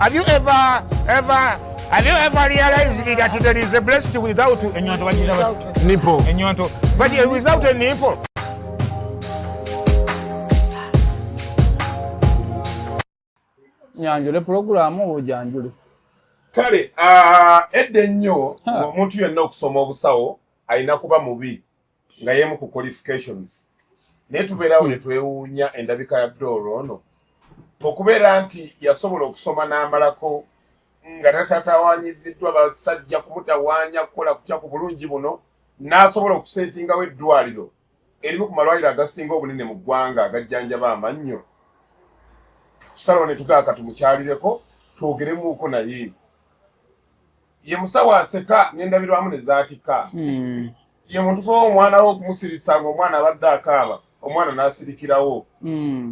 Have you ever realized that there is a breast without a nipple? But without a nipple. Nyanjule programu ojanjule. Kale edde nnyo omuntu yenna okusoma obusawo alina kuba mubi nga yemu ku qualifications. Naye tubeerawo ne twewuunya endabika ya Doro ono okubeera nti yasobola okusoma n'amalako nga tatatawaanyiziddwa basajja kumutawaanya kukola kutya ku bulungi buno n'asobola okuseetingawo eddwaliro erimu ku malwaliro agasinga obunene mu ggwanga agajjanjaba amannyo. Tusalawo ne tugaaka tumukyalireko twogeremuuko naye. Ye musawo aseka n'endabirwamu ne zaatika. Ye muntu kuba omwana we okumusirisa ng'omwana abadde akaaba omwana n'asirikirawo.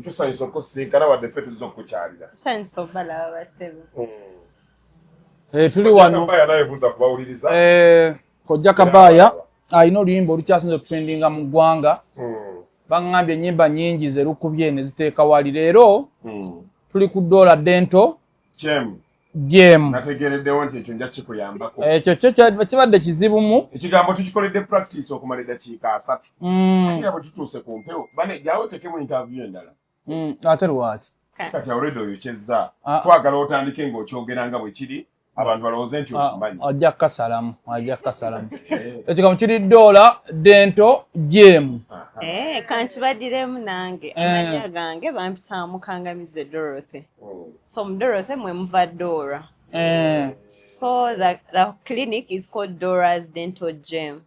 Tusanyusa okusinkana wadde ffe tuzza okukukyalira. Tusanyusa obbalaba basebe. Tuli wano. Kojja Kabaaya alina oluyimba olukyasinza otrendinga mu ggwanga. Baŋŋambye ennyimba nnyingi ze lukubye ne ziteeka wali. Leero tuli ku Dora Dental Gem. Nategereddewo nti ekyo nja kikuyambako. Ekyo kibadde kizibumu. Ekigambo tukikoledde practice okumala eddakiika 3. Kira bwe tutuuse ku mpewo. Bane jaawe tekemu interview endala. Ate lwaki? Kati already oyokyezza. Twagala otandike ng'okyogera nga bwe kiri. Abantu balowooze nti okimanyi. Ajja kasalamu. Ekigambo kiri Dora Dental Gem. Kankibaddiremu nange. Amanya gange bampita Mukangamize Dorothy. So Dorothy mwe muva Dora. So the clinic is called Dora's Dental Gem.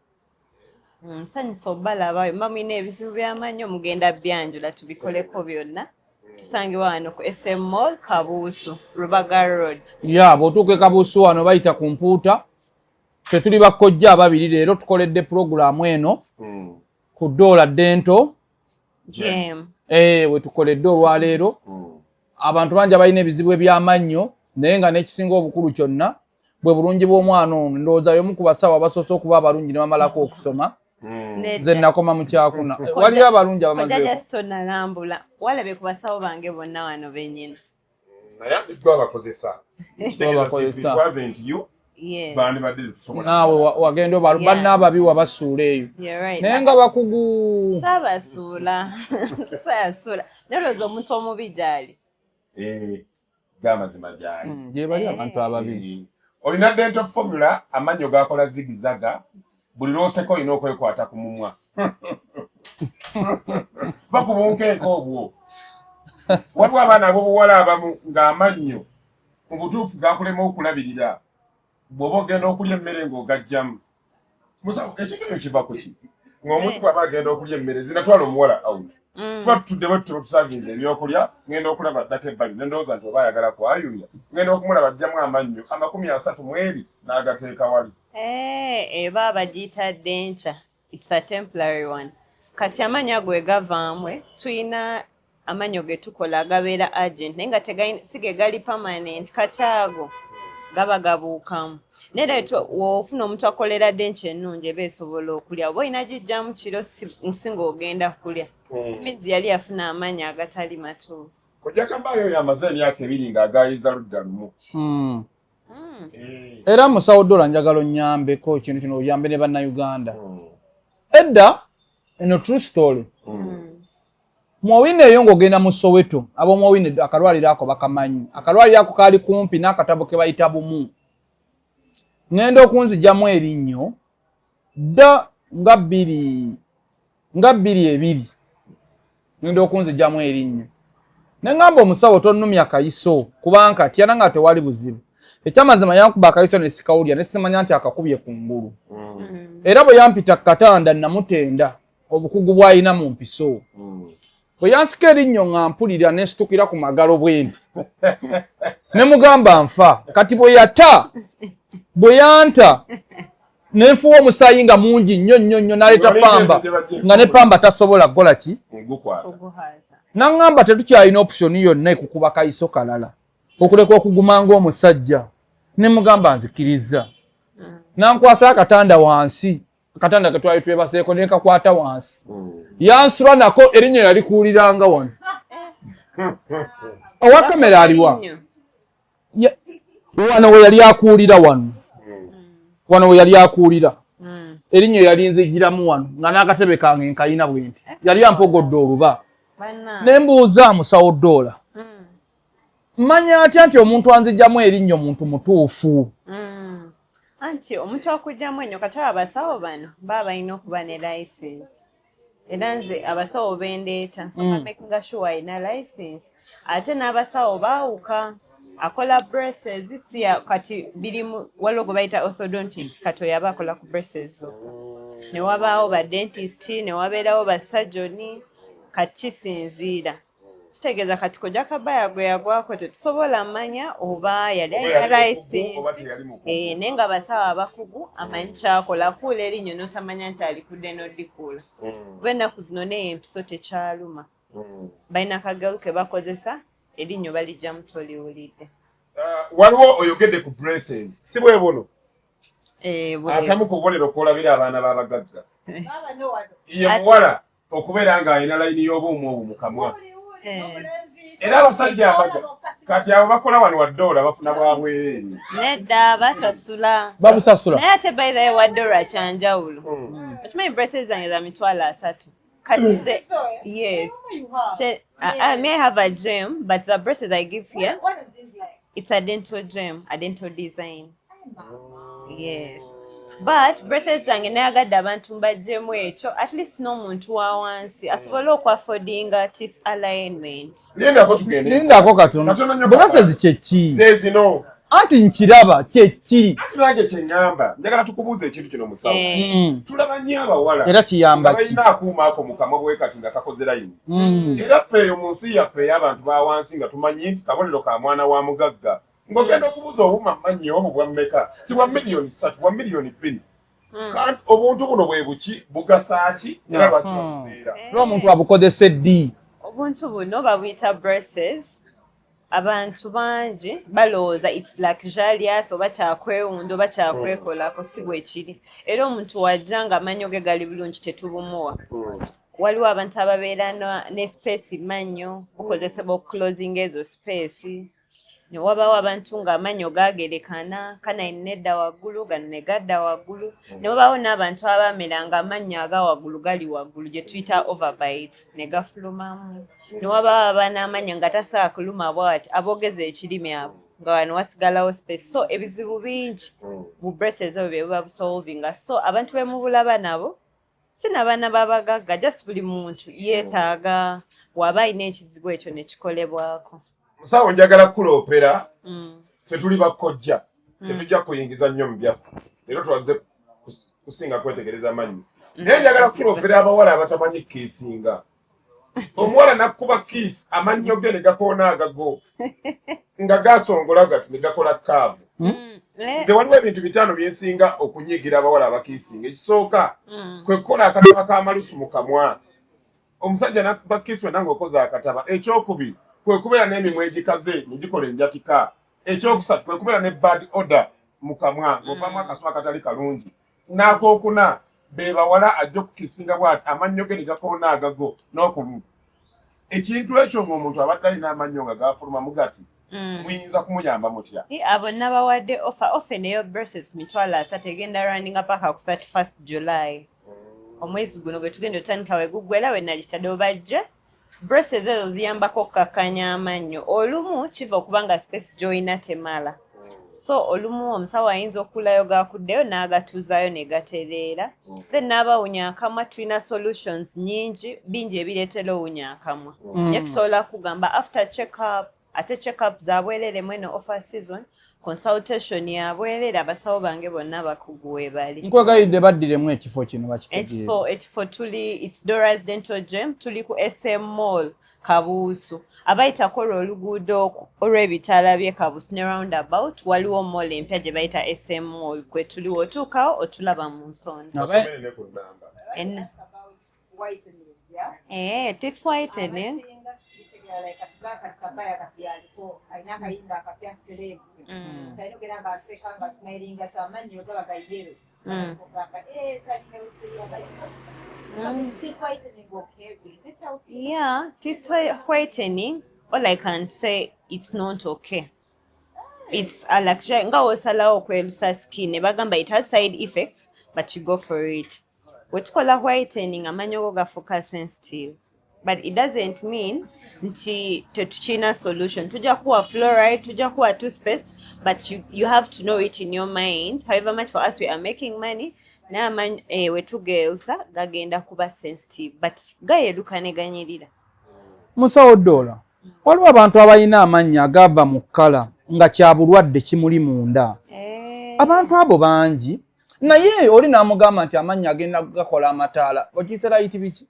Nsanyusa obbalaba mba mulina ebizibu by'amannyo mugenda byanjula tubikoleko byonna. Tusangibwa wano ku SM Mall Kabuusu Rubaga Road. Bw'otuuka Kabuusu wano bayita ku mpuuta. Ffe tuli bakkojja ababiri leero tukoledde pulogulaamu eno ku Dora Dental Gem. We tukoledde olwaleero. Abantu bangi abalina ebizibu eby'amannyo naye nga n'ekisinga obukulu kyonna bwe bulungi bw'omwana ono ndowooza y'omu ku basawo abasoose okuba abalungi ne bamalako okusoma. Nze nakoma mu kyakuna. Waliyo abalungi abamazeeko. Kojja just tonalambula. Walabe ku basawo bange bonna wano bennyini. Naye ate gwe abakozesa. Kitegeeza nti yo bandibadde tusobola. Naawe wagenda banna ababi wabasuula eyo. Naye nga bakugu. Saabasuula. Nolowooza omuntu omubi gy'ali. G'amazima gy'ali. Gye bali abantu ababi. Olina dental formula amannyo gakola zigizaga. Buli lw'oseka olina okwekwata ku mumwa. Bakubunkeeko obwo. Waliwo abaana ab'obuwala abamu ng'amannyo mu butuufu gakulema okulabirira. Bw'oba ogenda okulya emmere ng'ogajjamu. Musawo ekintu ekyo kiva ku ki? Ng'omuntu bw'aba agenda okulya emmere zinatwala omuwala out. Tuba tutuddemu tutusaavinze ebyokulya ngenda okulaba ddako ebbali ne ndowooza nti oba ayagala kwayulya. Ngenda okumulaba ajjamu amannyo 32 n'agateeka wali. Eba bagiyita denture. It's a temporary one. Kati amannyo ago egavaamu tuyina amannyo ge tukola agabeera agent naye nga sige gali permanent kacaago gaba gabuukamu. Naye w'ofuna omuntu akolera denture ennungi eba esobola okulya oba olina gijjamu kiro nsinga ogenda kulya. Mizi yali yafuna amannyo agatali matuufu. Kojja Kabaaya oyo amaze emyaka 2 ng'agayiza ludda lumu. Era musawo Dora njagala onnyambeko ekintu kino oyambe ne bannayuganda. Edda eno true story. Mwawine eyo ng'ogenda mu Soweto ab'omwawine akalwaliro ako bakamanyi. Akalwaliro ako kaali kumpi n'akatabo ke bayita Bumu. Ngenda okunzigyamu erinnyo dda nga bbiri ngenda okunzigyamu erinnyo. Ne ngamba omusawo tonnumya kayiso kubanga tyana nga tewali buzibu. Ekyamazima yankuba akayiso ne sikawulya ne simanya nti akakubye ku ngulu. Era bwe yampita katanda namutenda obukugu bw'alina mu mpiso. Bwe yansika erinnyo nga mpulira ne situkira ku magalo bwembi. Ne mugamba nfa. Kati bwe yanta ne nfuwa omusaayi nga mungi nnyo n'aleeta pamba nga ne pamba tasobola kukola ki? N'angamba tetukyalina option yonna ekukuba kayiso kalala. Okuleka okuguma ng'omusajja. Ne mugamba nzikiriza. Nankwasa akatanda wansi. Akatanda ke twali twebaseeko ne kakwata wansi. Yansula nako erinnya yali kuwuliranga wano. Owa kamera aliwa. wano we yali akuulira wano we yali akuulira erinnya yali nzijiramu wano nga n'akatebe kange nkayina bwenti yali ampogodde oluba ne mbuuza musawo Doola manya atya nti omuntu anzijjamu erinnya omuntu mutuufu anti omuntu akujjamu ennyo kati abasawo bano baba balina okuba ne license era nze abasawo bendeeta making sure alina license ate n'abasawo baawuka akola braces siya kati birimu waliwo gwe bayita orthodontics kati oyo aba akola ku braces zokka ne wabaawo ba dentist ne wabeerawo ba surgeon kati kisinziira kitegeeza kati kojja kabaya gwe yagwako tetusobola manya oba yali alina license naye nga basawo abakugu amanyi kyakola kuula erinnya n'otamanya nti alikudde n'oddikuula kuba ennaku zino naye empiso tekyaluma balina akagalo ke bakozesa erinnya balijjamu toliwulidde waliwo oyogedde ku braces si bwe buno akamu ku bubonero kwolabira abaana b'abagagga ye muwala okubeera ng'alina layini y'obuumu obwo mu kamwa era abasajja abaga kati abo bakola wano wa Doola bafuna bwa bwereere nedda babusasula naye ate by the way wa Doola kyanjawulo okimanyi braces zange za mitwalo 3 kati nze yes may I have a gem but the braces I give here it's a dental gem a dental design yes but braces zange nayagadde abantu mbajjemu ekyo at least n'omuntu wa wansi asobole okwaffordinga teeth alignment lindako katono braces kyeki zezino anti nkiraba kyeki ati nange kyeŋŋamba njagala tukubuuza ekintu kino musawo tulaba nnyo abawala era kiyamba ki balina akuuma ako mu kamwa bwe kati nga kakoze layini era ffe eyo mu nsi yaffe ey'abantu ba wansi nga tumanyi nti kabonero ka mwana wa mugagga ng'ogenda okubuuza obuuma mmanyi obwo bwa mmeka ti bwa miliyoni 3 bwa miliyoni 2 kandi obuntu buno bwe buki bugasa ki era lwaki babuseera lw'omuntu abukozesa eddi obuntu buno babuyita braces abantu bangi balowooza its luxurious oba kyakwewunda oba kyakwekolako si bwe kiri era omuntu wajja nga amannyo ge gali bulungi tetubumuwa waliwo abantu ababeera ne space mannyo bukozesebwa okuclosinga ezo space ne wabaawo abantu ng'amannyo gaagerekana kanayini nedda waggulu gano ne gadda waggulu ne wabaawo n'abantu abaamera ng'amannyo aga waggulu gali waggulu gye tuyita overbite ne gafulumamu ne wabaawo abaana amannyo nga tasobola kuluma bw'ati aboogeza ekirimi abo nga wano wasigalawo space so ebizibu bingi bu braces obyo bye buba busolvinga so abantu be mubulaba nabo si n'abaana b'abagagga just buli muntu yeetaaga waba alina ekizibu ekyo ne kikolebwako musawo njagala kuloopera ffe tuli bakkojja tetujja kuyingiza nnyo mu byaffe leero twaze kusinga kwetegereza manyi naye njagala kuloopera abawala abatamanyi kiisinga omuwala nakkuba kiisi amannyo ge ne gakoona agago nga gasongola gati ne gakola kaavu nze waliwo ebintu 5 byensinga okunyigira abawala abakiisinga ekisooka kwe kukola akataba k'amalusu mu kamwa omusajja nakkuba kiisi wenna ng'okoze akataba ekyokubiri kwe kubeera n'emimwa egikaze ne gikola enjatika ekyokusatu kwe kubeera ne bad odor mu kamwa ng'ovaamu akaswa akatali kalungi n'akookuna be bawala ajja okukisinga bw'ati amannyo ge ne gakoona agago n'okulu ekintu ekyo ng'omuntu abadde alina amannyo nga gafuluma mugati muyinza kumuyamba mutya abo nabawadde offer neyo braces ku mitwalo 3 egenda runninga paka ku 31st July omwezi guno gwe tugenda otandika weguggwera we nagitadde bajja braces ezo ziyambako okukakanya amannyo olumu kiva okuba nga space gy'olina temala so olumu omusawo ayinza okulayo gakuddeyo n'agatuuzaayo ne gatereera then n'abawunya akamwa tulina solutions nyingi bingi ebireetera owunya akamwa naye tusobola kugamba after check up ate check up zabwerere mweno offer season consultation yabwerere abasawo bange bonna bakugu we bali nkwegayidde baddiremu ekifo kino bakitegeere ekifo tuli its Dora's Dental Gem tuli ku SM Mall Kabuusu abayita kola oluguudo olw'ebitaala by'e Kabuusu ne roundabout waliwo mall empya gye bayita SM Mall kwe tuli otuukawo otulaba mu nsonda teeth whitening yeah, teeth whitening, all I can say it's not okay. it's a luxury. Nga osalawo kwerusa skin ne bagamba it has side effects but you go for it. Wetukola whitening amanyo go gafuka sensitive. But it doesn't mean nti tetuchina solution. Tuja kuwa fluoride, tuja kuwa toothpaste, but you have to know it in your mind. However much for us we are making money, na man wetugeelsa gagenda kuba sensitive. But gayedukane ganyirira. Musawo Doola. Waliwo abantu abalina amannya agava mu kkala nga kya bulwadde kimuli munda. Abantu abo bangi. Naye oli n'amugamba nti amannya agenda gakola amataala. Okiyise light biki?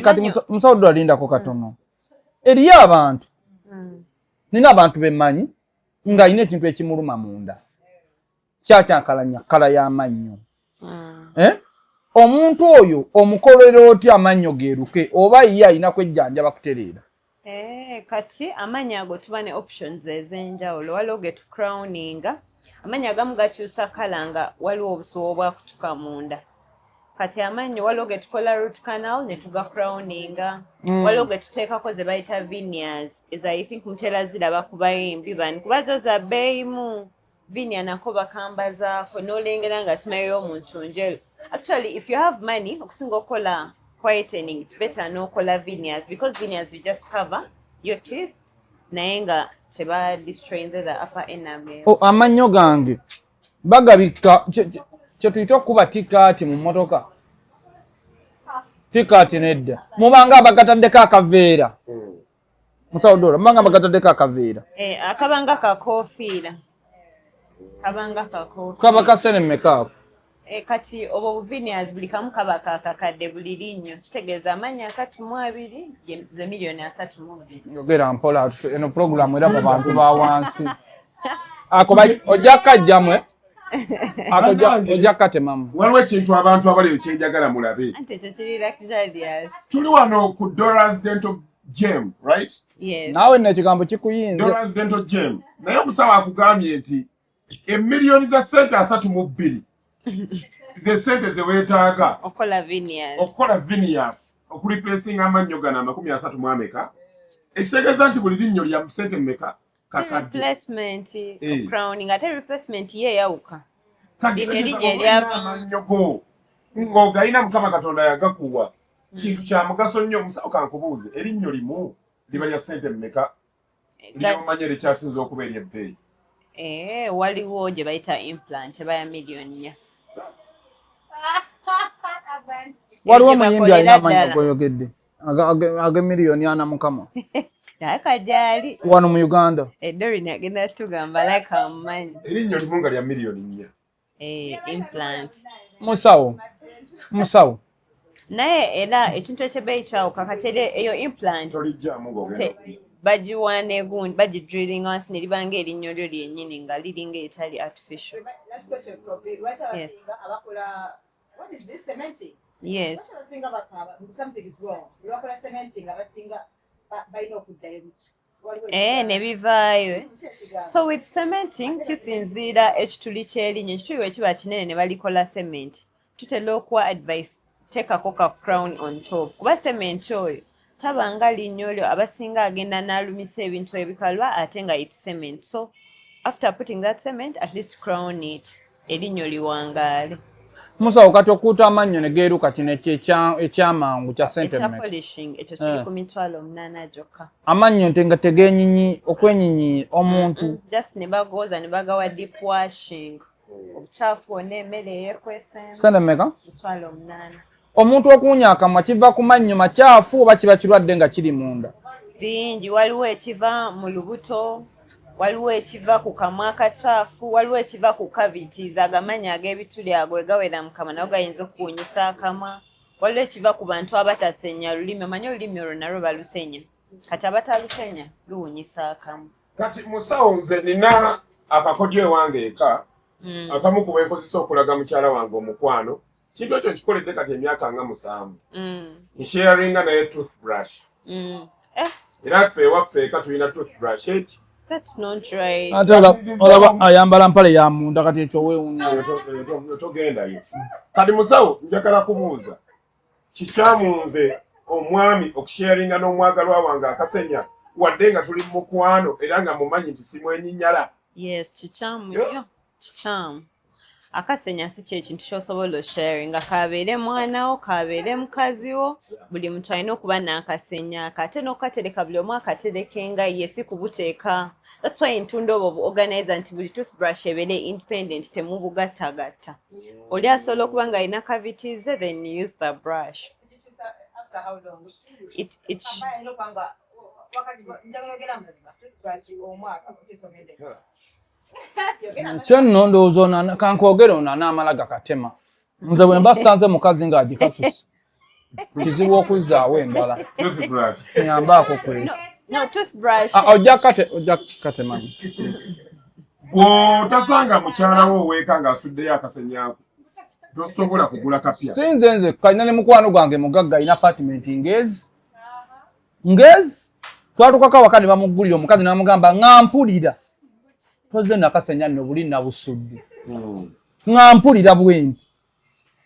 Kati Musawo Doola lindako katono. Eriyo abantu. Nina abantu bemmanyi nga alina ekintu ekimuluma munda. Kyakyankalanya kkala y'amannyo. Omuntu oyo omukolero otya amannyo geeruke oba ye alina kwejjanjaba kutereera? Kati amanya ago tuba ne options ez'enjawulo. Waliwo getu crowninga. Amanya agamu gakyusa kala nga waliwo obusuwa obwakutuka munda. Kati amannyo waliwo getukola root canal ne tuga crowninga. Waliwo getuteekako ze bayita veneers. As I think mutera ziraba ku bayimbi bani. Kuba zo za bbeeyimu. Veneer nako bakambazaako n'olengera nga simayo y'omuntu njeru. Actually, if you have money, okusinga okola whitening, it's better n'okola veneers because veneers you just cover your teeth naye nga teba destroying the upper enamel. Amannyo gange bagabika kye tuyita okuba tikaati mu mmotoka. Tikaati nedda. Mubanga abagataddeko akaveera. Musawo Doola, mubanga abagataddeko akaveera. Akabanga kakoofiira. Kabanga kakoofiira. Kaba kasene mmeka? Kati obo veneers buli kamu kaba kakadde buli linnyo. Kitegeeza amannya 32 ze miliyoni 32. Yogera mpola eno program era abantu ba wansi. Ako ojja kajjamwe. Ojja katemamu. Waliwo ekintu abantu abali kyenjagala mulabe. Ante tekiri luxurious. Tuli wano ku Dora's Dental Gem, right? Yes. Nawe ne kigambo kikuyinze. Dora's Dental Gem. Naye omusawo akugambye nti emiliyoni za sente 32 ze sente ze weetaaga okola veneers okureplacing amannyo gano 30 mu ameka. Ekitegeeza nti buli linnyo lya sente mmeka kakadde. Replacement crowning ate replacement ye yawuka. Kati amannyo go ng'ogayina Mukama Katonda yagakuwa kintu kya mugaso nnyo. Omusawo kankubuuze erinnyo limu liba lya sente mmeka ly'omanya likyasinza okuba ery'ebbeeyi? Waliwo gye bayita implant baya miliyoni 4. Waliwo omuyimbi alina amannyo goyogedde aga miliyoni 4 Mukama. Akajali wano mu Uganda. Doreen agenda tugamba like amanyi. Erinnyo limu nga lya miliyoni 4. Implant. Musawo. Naye era ekintu ekyebbeeyi kyawuka katere eyo implant. Tolijjamu ng'ogenda. Bagiwaana egundi bagidrilling wansi ne libanga erinnyo lyo lyennyini nga liringa etali artificial. Last question from me. What I was saying abakola, what is this cementing? Yes. What I was saying about something is wrong. Abakola cementing abasinga bayina okuddayo. Ne bivaayo. So with cementing kisinziira ekituli ky'erinnyo. Ekituli bwe kiba kinene ne balikola cement. Tutera okuwa advice teekako ka crown on top. Kuba cement oyo tabanga linnyo lyo abasinga agenda n'alumisa ebintu ebikalwa ate nga it's cement. So after putting that cement, at least crown it. Erinnyo liwangaale. Musawo kati okuuta amannyo ne geeruka kino ekyamangu kya sente mmeka? Polishing ekyo kiri ku mitwalo 8 gyokka. Amannyo nga tegeenyinyi okwenyinyi omuntu. Just ne bagooza ne bagawa deep washing. Obucaafu wonna emmere eyeekwesemba. Sente mmeka? Mitwalo 8. Omuntu okuwunya akamwa kiva ku mannyo macaafu oba kiba kirwadde nga kiri munda? Bingi, waliwo ekiva mu lubuto, waliwo ekiva ku kamwa akacaafu, waliwo ekiva ku cavities agamanya ag'ebituli ago egawera mu kamwa nago gayinza okuwunyisa akamwa, waliwo ekiva ku bantu abatasenya lulimi. Omanyi olulimi olwo nalwo balusenya, kati abatalusenya luwunyisa akamwa. Kati musawo nze nina akakodyo ewange eka akamu ku bwenkozesa okulaga mukyala wange omukwano. Kintu ekyo nkikoledde kati emyaka nga 7. Nsharinga naye toothbrush. Era ffe ewaffe eka tulina toothbrush eki. That's not right. Ate olaba ayambala mpale ya munda kati ekyo weewunya. Togendayo. Kati musawo njagala kubuuza. Kikyamunze omwami okusharinga n'omwagalwa wange akasenya wadde nga tuli mu mukwano era nga mumanyi nti simwenyinyala. Yes, kikyamu nnyo, kikyamu. Akasenya si kyekintu ky'osobola osharinga, kabeere mwana wo, kabeere mukazi wo, buli muntu alina okuba n'akasenya ako. Ate n'okukatereka buli omu akaterekenga ye, si kubuteeka. That's why ntunda obwo buorganizer nti buli toothbrush ebeere independent, temubugattagatta. Oli asobola okuba ng'alina cavities, then you use the brush. After how long? It kyo nno ndowooza kankwogere ono anaamala gakatema. Nze bwe mba sitanze mukazi ng'agikasusa kizibu okuzzaawo endala. Nyambaako kweri. No, toothbrush. Ojja katema. Bw'otasanga mukyala wo ow'eka ng'asuddeyo akasenyaako tosobola kugula kapya. Sinze nze kalina ne mukwano gwange mugagga alina apartment Ngezi. Twatukako awaka ne bamuggulira omukazi n'amugamba ŋŋampulira. Toze nakasenya nno buli nabusudde. Ŋŋampulira bwenti.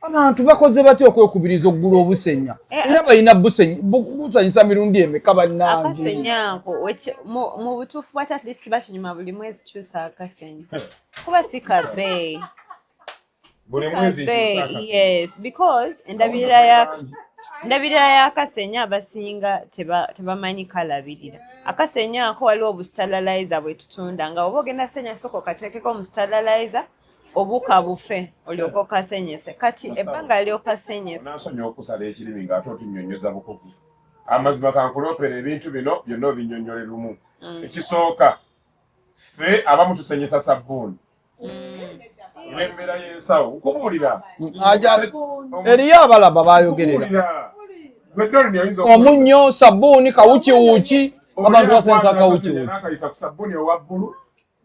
Abantu bakoze batya okwekubiriza oggula obusenya. Era balina busanyisa mirundi emeka bannange. Akasenya ako mu butuufu bwati at least bakinyuma buli mwezi kyusa akasenya. Kuba si kabeeyi. Buli mwezi kyusa. Yes, because endabirira y'akasenya abasinga tebamanyi kalabirira. Akasenya ako waliwo obusterilizer bwe tutunda nga oba ogenda senya soko kateekeko omusterilizer obuka bufe olyoka okasenyese. Kati ebbanga ly'okasenyese. Onaasonyiwa okusala ekirimi ng'ate otunnyonnyoza bukufu. Amazima kankuloopera ebintu bino byonna obinnyonnyole lumu. Ekisooka ffe abamu tusenyesa sabbuuni. Olw'embeera y'ensawo nkubuulira. Eriyo abalaba baayogerera. Omunnyo, sabbuuni, kawukiwuki. Abantu basenza kawukiwuki. N'akayisa ku sabbuuni owa bbulu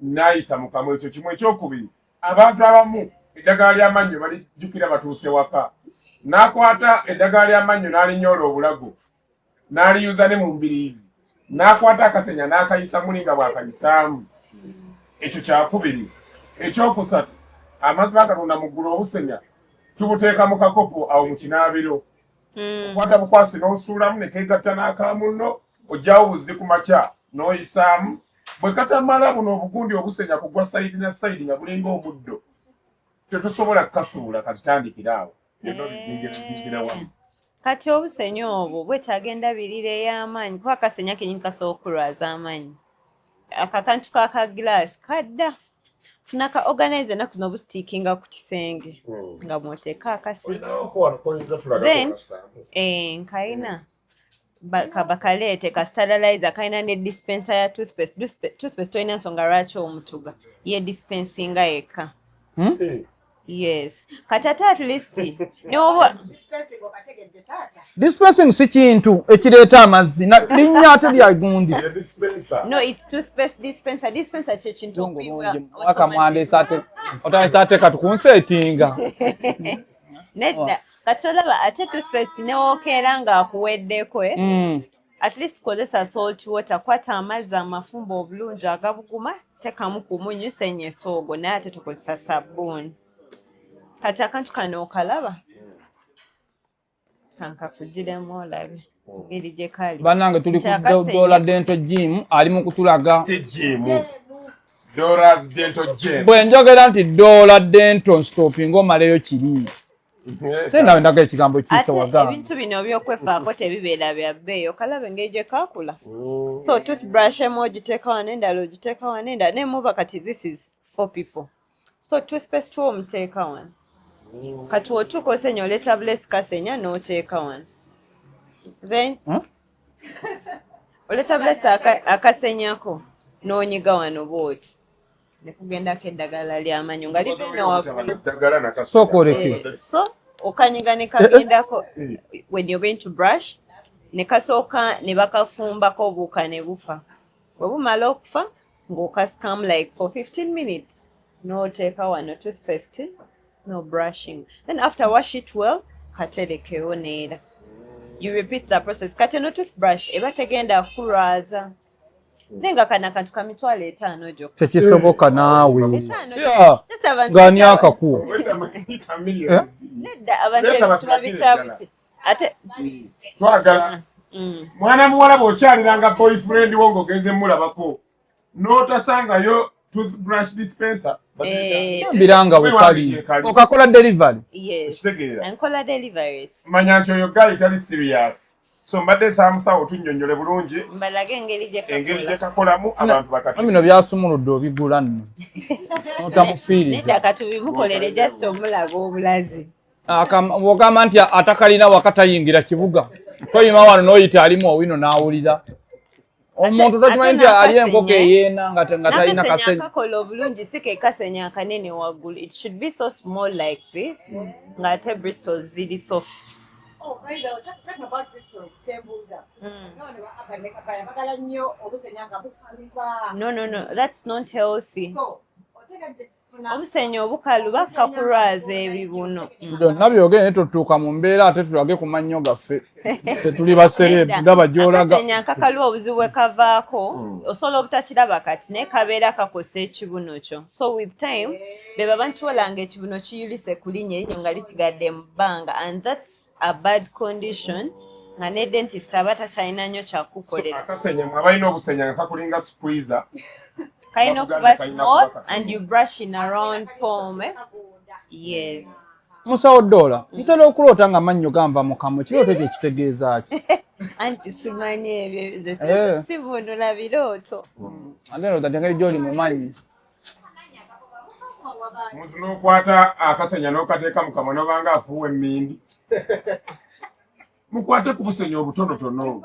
n'ayisa mu kamwa. Ekyo kimu. Ekyokubiri, abantu abamu eddagala ly'amannyo balijjukira batuuse waka. N'akwata eddagala ly'amannyo n'alinyoola obulago. N'aliyuza ne mu mbiriizi. N'akwata akasenya n'akayisa muli nga bw'akayisaamu. Ekyo kyakubiri. Ekyokusatu, amazima Katonda mu ggulu obusenya tubuteeka mu kakopo awo mu kinaabiro. Okwata bukwasi n'osuulamu ne keegatta n'akaamunno, oggyawo buzzi ku makya n'oyisaamu. Bwe katamala buno obugundi obusenya kugwa sayidi na sayidi nga bulinga omuddo, tetusobola kukasuula kati tandikira awo. Byonna bizingira wamu. Kati obusenya obwo bwetaaga endabirira ey'amaanyi kuba akasenya kenyini kasobola okulwaza amaanyi. Akakantu k'akagilaasi kadda. Funa ka organize ennaku zino obusitiikinga ku kisenge nga mwoteeka akasenya. Then nkayina bakaleete ka sterilizer kayina ne dispenser ya toothpaste. Toothpaste olina nsonga lwaki omutuga ye dispensinga yekka. Yes. Kati ate at least n'oba dispensing si kintu ekireeta amazzi linnya ate lya gundi. No, it's toothpaste dispenser. Dispenser kye kintu mwaka mwandeesa ate otandisa ate katukunseetinga. Nedda kati olaba ate toothpaste newookeera ng'akuweddeko at least kozesa salt water, kwata amazzi amafumba obulungi agabuguma tekamu ku munyu senyesa ogwo naye ate tokozesa sabbuuni. Kati akantu kano okalaba kankakugiremu olabe ngeri gye kali. Bannange tuli ku Dora Dental Gym ali mu kutulaga. Si gym. Dora's Dental Gym. Bwe njogera nti Dora Dental Stopping omaleyo kiri. Nawe ndaga ekigambo kiiso wagamba. Ebintu bino byokwefaako tebibeera bya bbeeyi okalabe ngeri gye kaakula. So toothbrush emu ogiteeka wano endala ogiteeka wano endala nemuba kati this is 4 people. So toothpaste wo omuteeka wano. Kati otuuka osenya oleeta bless kasenya n'oteeka wano. Then oleeta bless akasenyako n'onyiga wano bw'oti. Ne kugendako eddagala ly'amannyo nga livino waggulu. Sookoleke. So okanyiga ne kagendako when you're going to brush ne kasooka ne bakafumbako obuuka ne bufa. Bwe bumala okufa ng'okasikamu like for 15 minutes. No teeka wano toothpaste, no brushing. Then after wash it well, katerekewo neera. You repeat the process. Kati no toothbrush eba tegenda kulwaza. Nenga kana kantu ka mitwalo 5 gyokka. Tekisoboka naawe. Gani akakuwa. Nedda abantu ebintu babitya buti. ate twagala mwana muwala bw'okyaliranga boyfriend wo ng'ogenze mulabako n'otasangayo toothbrush dispenser biranga wekali okakola delivery ekitegeera nkola deliveries manya nti oyo gaali tali serious so mbadde saamusawo tunnyonnyole bulungi mbalage engeri gye kakolamu abantu bakati bino byasumuludde obigula nno notamufiiriza nedda katubimukolere just omulaga obulazi bwogamba nti atakalina wakatayingira kibuga toyima wano n'oyita alimu owino n'awulira omuntu tokimanyi nti ali enkoko eyeena nga talina kasenya akakola obulungi si ke kasenya akanene waggulu it should be so small like this ng'ate bristols ziri soft. Oh, by the way, talking about Bristol, Shembuza. No, that's not healthy. So, obusenyi obukalu bakakulwaza ebibuno. Byonna byogere ne tutuuka mu mbeera ate tulage ku mannyo gaffe ffe tuli baserebu ndaba gy'olaga akasenyi akakalu obuzibu bwe kavaako osobola obutakiraba kati naye kabeera kakosa ekibuno kyo so with time be baba ntiwolanga ekibuno kiyulise ku linnya erinyo nga lisigadde mu bbanga and that's a bad condition nga ne dentist aba takyalina nnyo kyakukolera. Akasenyi abalina obusenya nga kakulinga squeezer kind of small and you brush in a round form. Yes. Musawo Doola, ntera okuloota nga mannyo ganva mu kamwa ekirooto ekyo kitegeeza ki? Anti simanyi ebyo sivunula birooto. Ate ndoota nti engeri gy'oli mu mannyo. Omuntu n'okwata akasenya n'okateeka mu kamwa n'obanga afuuwa emmindi. Mukwate ku busenya obutonotono.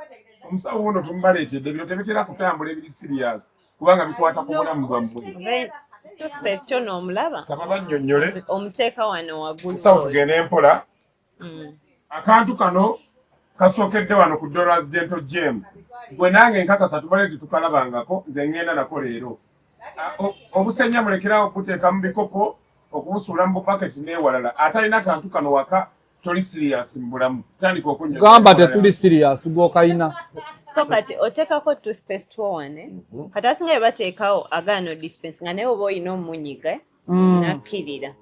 Omusawo ono tumubaleetedde bino tebitera kutambula ebiri serious. Kubanga bikwata ku bulamu bwammwe. Toothpaste ono omulaba? Kaba bannyonnyole. Omuteeka wano waggulu. Musawo tugende empola. Akantu kano kasookedde wano ku Dollars Dental Gem. Gwe nange nkakasa tubale tetukalabangako nze ngenda nako leero. Obusenya mulekerawo okuteeka mu bikopo okubusuula mu bubaketi n'ewalala. Atalina kantu kano waka toli serious mu bulamu. Tandika okunnya. Gamba tetuli serious gw'okayina. So kati oteekako toothpaste wo wane kati asinga bye bateekawo agaano dispense nga naye oba olina omunyiga nakkirira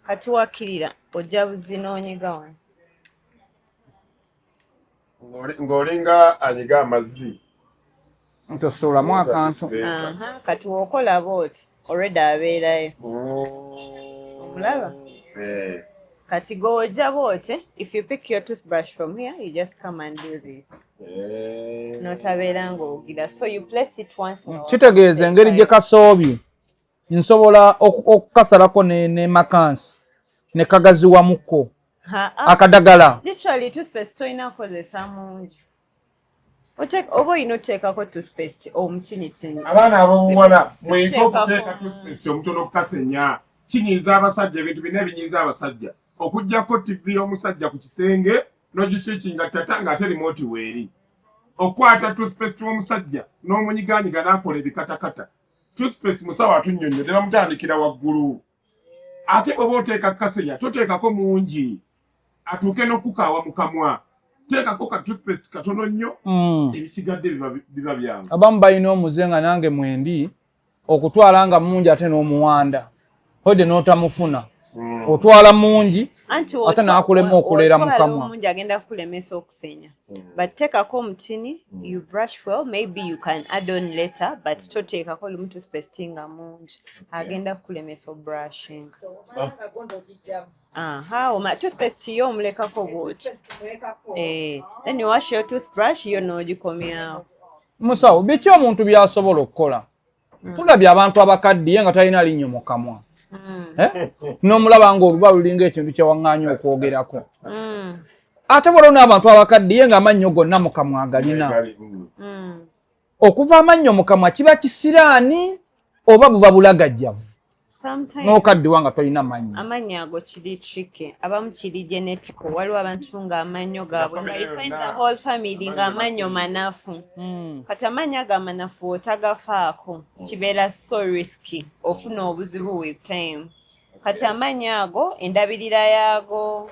kati wakkirira ojja buzinoonyiga wano ng'olinga anyiga amazzi ntosuulamu akantu kati wookola booti already abeerayo omulaba kati gojja bote if you pick your toothbrush from here you just come and do this notabeera ng'ogira so you place it once more kitegeeza engeri gye kasoobye nsobola okukasalako ne makansi ne kagaziwamukko akadagala literally toothpaste toyina kukozesa mungi oba olina oteekako toothpaste omutinitini abaana ab'obuwala mweyige okuteeka toothpaste omutono okukasenya kinyiiza abasajja ebintu bina ebinyiiza abasajja okujjako TV y'omusajja ku kisenge n'ogiswitchinga tata ng'ate remote weeri okwata toothpaste w'omusajja n'omunyigaanyiga n'akola ebikatakata toothpaste musawo atunnyonnyodde bamutandikira waggulu ate bw'oba oteeka kasenya toteekako mungi atuuke n'okukaawa mu kamwa teekako ka toothpaste katono nnyo ebisigadde biba byangu abamu balina omuze nga nange mwendi okutwala nga mungi ate n'omuwanda ode n'otamufuna otwala mungi ate n'akulema okuleera mu kamwa mungi agenda kukulemesa okusenya but teekako omutini you brush well maybe you can add on later but toteekako lumu toothpaste nga mungi agenda kukulemesa obrushing toothpaste yo omulekako bwoti then you wash your toothbrush yo n'ogikomyawo musawo biki omuntu byasobola okukola tulabye abantu abakaddiye nga talina linnyo mu kamwa n'omulaba ng'oluba lulinga ekintu kyewaŋŋaanya okwogerako ate waliwo n'abantu abakaddiye ng'amannyo gonna mu kamwa agalina okuva amannyo mu kamwa kiba kisiraani oba buba bulagajjavu n'okaddiwa nga tolina mannyo amannyo ago kiri tricky abamu kiri genetico waliwo abantu ng'amannyo gaabwe nga you find the whole family ng'amannyo manafu kati amannyo ago amanafu otagafaako kibeera so risky ofuna obuzibu with time kati amannyo ago endabirira yaago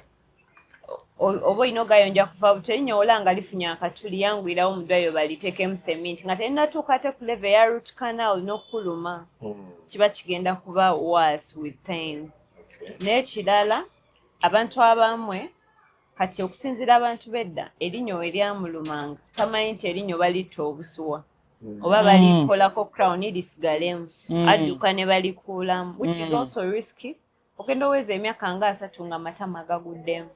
oba olina ogayonja kuva butolinnya ola nga lifunye akatuli yangwirawo mu ddwaliro baliteekemu seminti nga telinatuuka ate ku level ya root canal n'okuluma kiba kigenda kuba worse with time naye kirala abantu abamwe kati okusinziira abantu bedda erinnya eryamulumanga tamanyi nti erinnya balitta obusuwa oba balikolako crown lisigalemu adduka ne balikuulamu which is also risky ogenda oweza emyaka nga 3 nga amatama gaguddemu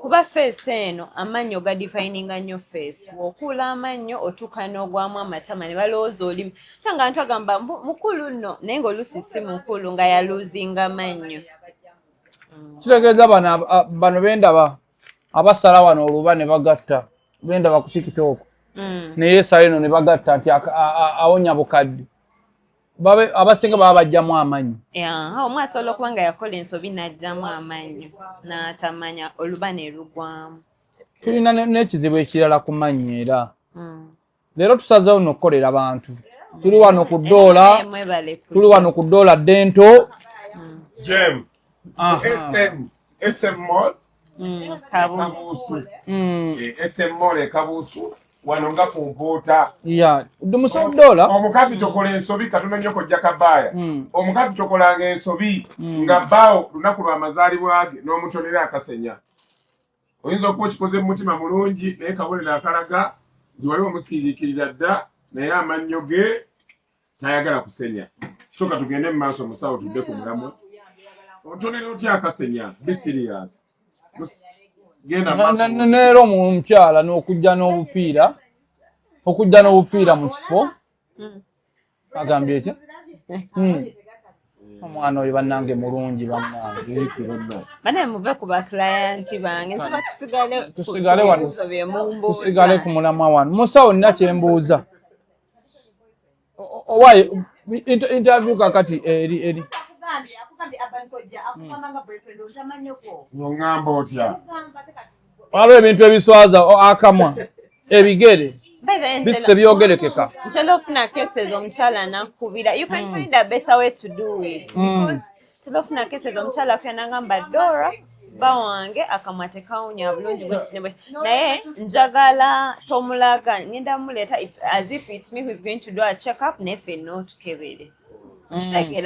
kuba face eno amannyo gadifininga nnyo face bw'okuula amannyo otuuka n'ogwamu amatama ne balowooza oli nga abantu agamba mukulu nno naye ng'oluusi si mukulu nga yaluuzinga amannyo kitegeeza bano bendaba abasala wano oluba ne bagatta bendaba ku TikTok naye sala eno ne bagatta nti awonya bukadde abasinga baba bajjamu amannyo omu asobola okuba nga yakola ensobi n'ajjamu amannyo n'atamanya oluba ne lugwamu tulina n'ekizibu ekirala ku mannyo era leero tusazeewo n'okukolera abantu tuli wano ku Doola Dento Jem SM Mall Kabuusu SM Mall Kabuusu wano nga ku Mpuuta Doola omukazi tokola ensobi Katonda nnyo kojja kabaaya omukazi tokolanga ensobi nga bbaawo lunaku lw'amazaalibwa ge n'omutonera akasenya oyinza okuba okikoze mu mutima mulungi naye kabonero akalaga nti waliwo omusiirikirira dda naye amannyo ge n'ayagala kusenya soka tugende mu maaso musawo tudde ku mulamu omutonera otya akasenya be serious neera omukyala n'okujja n'obupiira mu kifo agambye ki omwana oyo bannange mulungi bannange banaye muve ku baklayenti bange ntuba tusigale wano tusigale ku mulamwa wano musawo nina kyembuuza owaayo interview kakati eri ngamba otya waliwo ebintu ebiswaza akamwa ebigere tebyogerekeka ntera ofuna cases omukyala nakubira you can find a better way to do it because ntera ofuna cases omukyala kyanagamba Dora bawange akamwa tekawunya bulungi bwekitine naye njagala tomulaga ngenda muleeta as if it's me who is going to do a check up nefe notukebere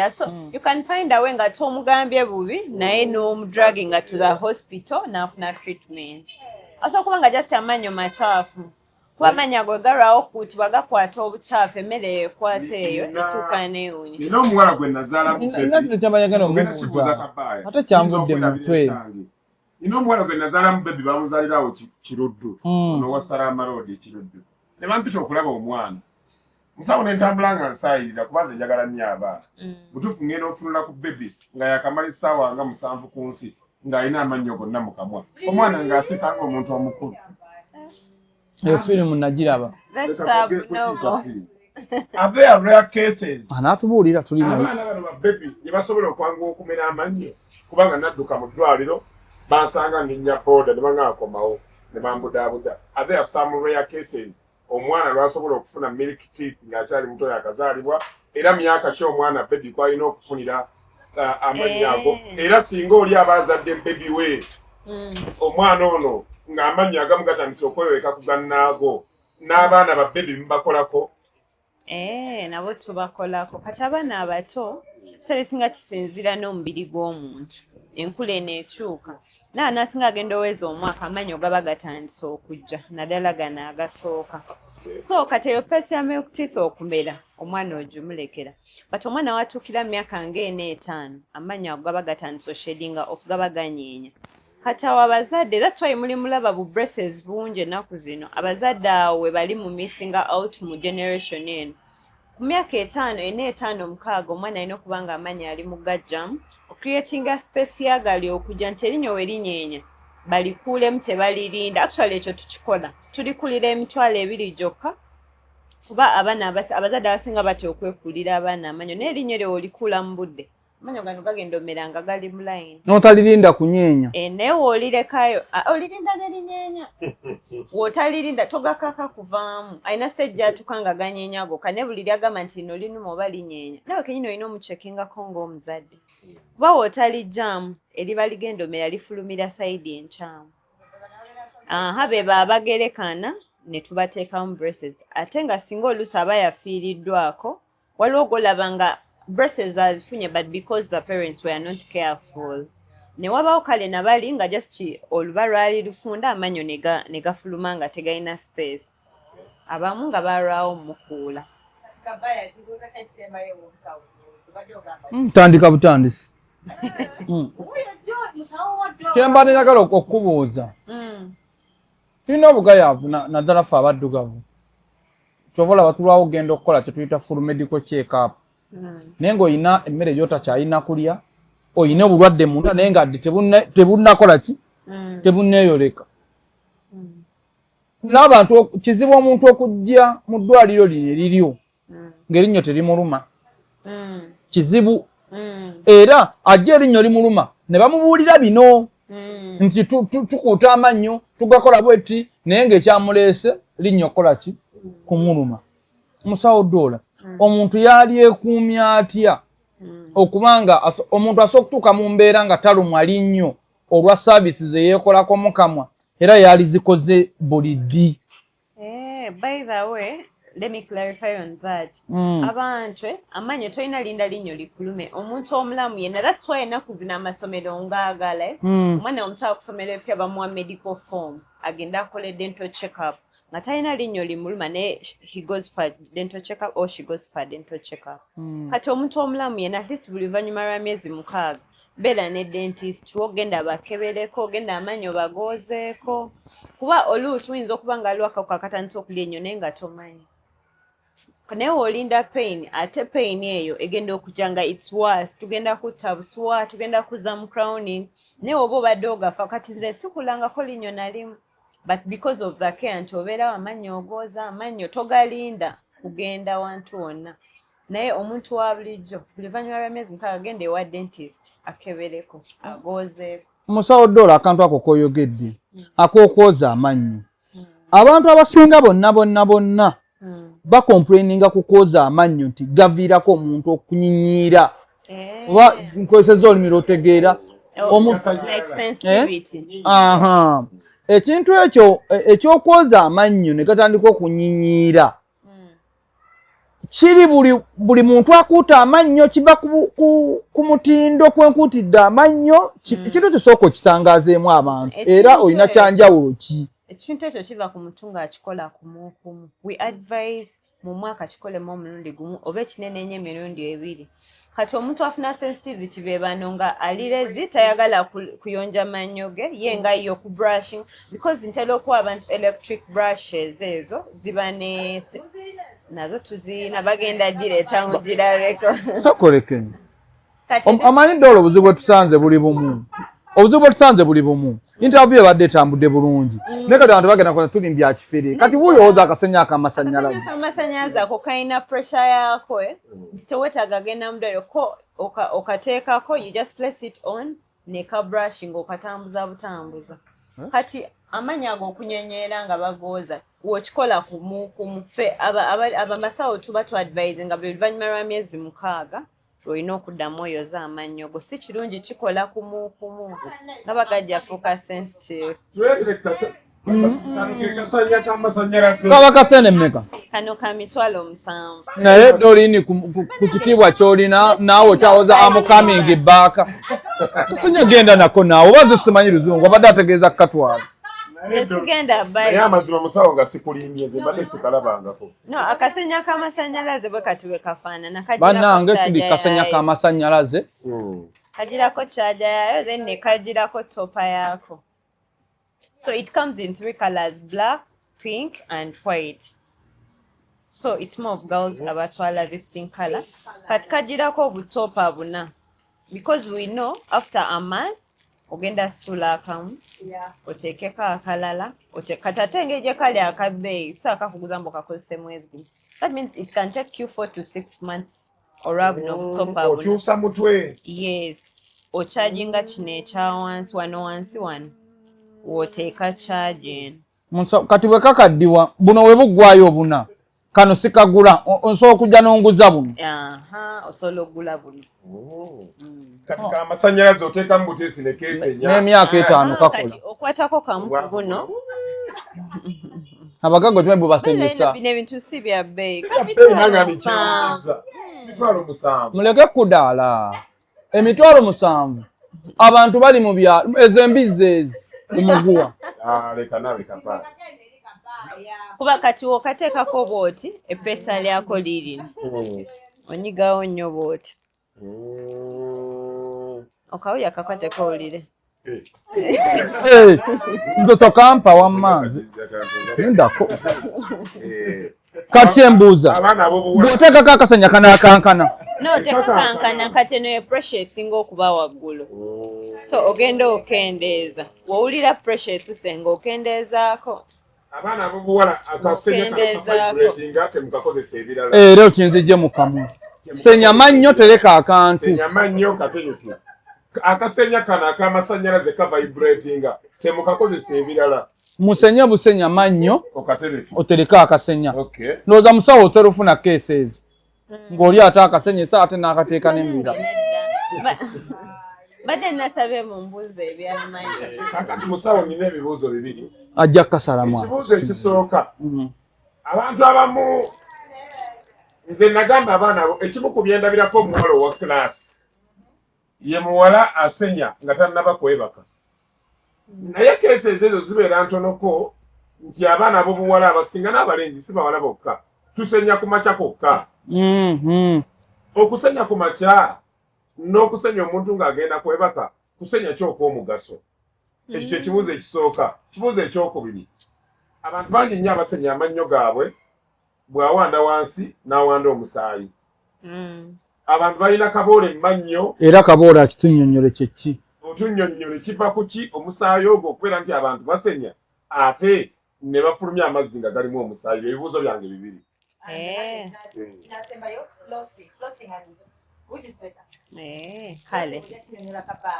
so you can find a way nga tomugambye bubi naye n'omudraginga to the hospital n'afuna treatment asobola kuba nga just amannyo makyafu kuba amannyo ago galwawo kuti bagakwata obukyafu emmere ekwata eyo etuuka neewunya nina omuwala gwe nazaalamukibuuza ate kyambudde mu mutwe nina omuwala gwe nazaalamu bebi bamuzaalirawo kiruddu ono wasala amaroodi kiruddu ne bampita okulaba omwana musawo n'entambula nga nsaayirira kubanza njagala nnyo abaana mutuufu ngenda okutunula ku bebi nga yakamala essaawa nga 7 ku nsi ng'alina amannyo gonna mu kamwa omwana ng'aseka ng'omuntu omukulu eyo firimu nagiraba anaatubuulira tulina abaana bano babebi ne basobola okwanguwa okumera amannyo kubanga nadduka mu ddwaliro bansanga nninnya booda ne banaakomawo ne bambudaabuda there are some rare cases omwana lwasobola okufuna milk teeth ng'akyali muto yakazaalibwa era myaka ki omwana bebi kwalina okufunira amannyo ago era singa oli abaazadde bebi we omwana ono ng'amannyo agamu gatandise okweweka ku gannaago n'abaana ba bebi mubakolako nabo tubakolako kati abaana abato kisale singa kisinzira n'omubiri gw'omuntu enkula eneekyuka naanasinga agenda oweza omwaka amannyo gaba gatandise okujja naddala gano agasooka so kati eyo pesi ya milk teeth okumera omwana ogimulekera but omwana watuukira mu myaka nga 4-5 amannyo ago gaba gatandise oshedinga off gaba ganyeenya kati awo abazadde that's why muli mulaba bu braces bungi ennaku zino abazadde awo we bali mu missing out mu generation eno ku myaka 5-6 omwana alina okuba nga amannyo ali mu gajjamu ocreatinga space yagali okujja nti erinnya we linyeenya balikuulemu tebalirinda actually ekyo tukikola tulikulira emitwalo 2 gyokka kuba abaana abazadde abasinga batya okwekulira abaana amannyo naye erinnya lyo olikuula mu budde amannyo gano gagenda omera nga gali mu line n'otalirinda kunyeenya naye woolirekayo olirinda nelinyeenya wootalirinda togakaka kuvaamu alina stage atuuka nga ganyeenya gokka ne buli lyagamba nti lino linuma oba linyeenya nawe kenyini olina omucekingako ng'omuzadde kuba wootalijjaamu eriba ligenda omera lifulumira sayidi enkyamu be baabagerekana ne tubateekamu braces ate nga singa oluusi aba yafiiriddwako waliwo golaba nga braces azifunye but because the parents were not careful ne wabawo kale nabali nga just oluba lwali lufunda amannyo ne gafuluma nga tegalina space abamu nga balwawo mukuula tandika butandisi kyemba njagala okubuuza tulina obugayaavu naddala ffe abaddugavu kyoba olaba tulwawo ogenda okukola kyetuyita full medical check up naye ng'olina emmere gy'otakyalina kulya oyina obulwadde munda naye nga tebunnakola ki tebunneeyoleka n'abantu kizibu omuntu okujja mu ddwaliro lino eriryo ng'erinnyo terimuluma kizibu era ajja erinnyo limuluma ne bamubuulira bino nti tukuuta amannyo tugakola bweti naye ng'ekyamuleese linnyo okukola ki kumuluma musawo Doola omuntu yali ekuumya atya okubanga omuntu asobola okutuuka mu mbeera nga talumwa linnyo olwa saavisi ze yeekolako mu kamwa era yali zikoze buli ddi. By the way, let me clarify on that. Abantu amannyo tolina linda linnyo likulume omuntu omulamu yenna that's why enaku zino amasomero ngaagala omwana omuto akusomera epya bamuwa medical form agenda akola dental check up nga talina linnyo limuluma naye he goes for dental check up or she goes for dental check up kati omuntu omulamu yenna at least buli luvannyuma lwa myezi 6 beera ne dentist ogenda bakebereko ogenda amannyo bagoozeeko kuba oluusi oyinza okuba nga aliwakako akatandika okulya ennyo naye nga tomanyi naye olinda pain ate pain eyo egenda okujja nga its worse tugenda kutta buswa tugenda kuza mu crowning naye oba obadde ogafa kati nze sikulangako linnyo nalimu but because of the care nti obeerawo amannyo ogooza amannyo togalinda kugenda wantu wonna naye omuntu wa bulijjo buli luvannyuma lwa myezi 6 agenda ewa dentist akebereko agoozeeko. Musawo Doola akantu ako koyogedde ak'okwoza amannyo abantu abasinga bonna bakomplaininga ku kwoza amannyo nti gaviirako omuntu okunyinyiira oba nkozesa olumira otegeera ekintu ekyo ekyokwoza amannyo ne gatandika okunyinyiira kiri buli muntu akuuta amannyo kiba ku mutindo kwenkuutidde amannyo kintu kisooka okitangaazeemu abantu era olina kyanjawulo ki ekintu ekyo kiva ku muntu ng'akikola kumukumu we advise mu mwaka kikolemu omulundi gumu oba ekinene ennyo emirundi 2 kati omuntu afuna sensitivity be bano nga alirezi tayagala kuyonja mannyo ge ye nga yo ku brushing because ntera okuwa abantu electric brushes ezo ziba ne nazo tuzina bagenda direeta mu girabeko sokolekeni amanyi Doola obuzibu bwetusanze buli bumu obuzibu bwetusanze buli bumu interview ebadde etambudde bulungi naye kati abantu bagenda kola tuli mbya kifere kati wuuyooza akasenya akamasanyalaze ako kalina pressure yako nti tewetaaga genda mudere ko okateekako you just place it on neka brushing okatambuza butambuza kati amannyo ago okunyonyoera nga bagooza wokikola kumuffe abamasawo tuba tuadvise nga buli luvannyuma lwa myezi 6 olina okuddamu oyoza amannyo go si kirungi kikola kumukumu nga bagajja fuuka sensitive kaba kasene mmeka kano ka $7,000 naye tolini ku kitiibwa ky'olina naawe okyawoza amukamingi baaka kasenya genda nako naawe oba nze simanyi luzungu obadde ategeeza kukatwala naye amazima musawo nga sikulimbye ze mbadde sikalabangako no akasenya k'amasannyalaze bwe kati bwe kafaanana bannange tuli kasenya k'amasannyalaze kagirako charger yayo then ne kagirako topa yaako so it comes in 3 colors black pink and white so it's more of girls abatwala this pink color kati kagirako obutopa buna because we know after a month ogenda sula akamu oteekeko akalala kati engeri kali akabbeeyi so akakuguza mbu kakozese mwezi gumu that means it can take you 4 to 6 months olwa buno obutopa okyusa mutwe yes ocharginga kino ekya wansi wano woteeka charging kati bwe kakaddiwa buno we buggwayo obuna kano sikagula osobola okujja n'onguza buno osobola okugula buno kati k'amasannyalaze oteekamu buteesi ne keesenya n'emyaka 5 kakola okwatako kamu buno abagago tume bubasenyesa bino ebintu si bya bbeeyi nanga nikiza $7,000 muleke kudaala $7,000 abantu bali mu byalo ezembizzi kumuguwa leka nawe kapaa kuba kati wokateekako bw'oti eppeesa lyako lirino onyigawo nnyo bw'oti okawuya kakwateko olire ndo tokampa wammanzi ndako kati embuuza bw'oteekako akasenya kanaakankana no tekakankana kati eno ye pressure esinga okuba waggulu so ogenda okendeeza wowulira pressure esuse ng'okendeezaako abaana abobuwala akasenyaga temukakozesa ebirala era okinzijje mu kamwa senya mannyo tereka akantu senya mannyo katenyuki akasenya kano ak'amasannyalaze kavibratinga temukakozesa ebirala musenye busenya mannyo otereka akasenya okay. Ndowooza musawo oterufuna keesi ezo ng'oli ate akasenya esa ate n'akateeka n'embira badde nasabye mu mbuuzo ebyamanyi kakati musawo nina ebibuuzo bibiri ajja kukasalamu ekibuuzo ekisooka abantu abamu nze nagamba abaana abo ekimu ku byendabirako omuwala owa kilaasi ye muwala asenya nga tannaba kwebaka naye keesi ezo zibeera ntonoko nti abaana ab'obuwala abasinga n'abalenzi si bawala bokka tusenya ku makya kokka okusenya ku makya n'okusenya omuntu ng'agenda kwebaka kusenya ky'okw'omugaso ekyo kye kibuuzo ekisooka kibuuzo ekyokubiri abantu bangi nnyo abasenya amannyo gaabwe bw'awanda wansi n'awanda omusaayi abantu balina kaboole mmannyo era kaboole akitunnyonnyole kye ki otunnyonnyole kiva ku ki omusaayi ogwo okubeera nti abantu basenya ate ne bafulumya amazzi nga galimu omusaayi ebibuuzo byange bibiri kale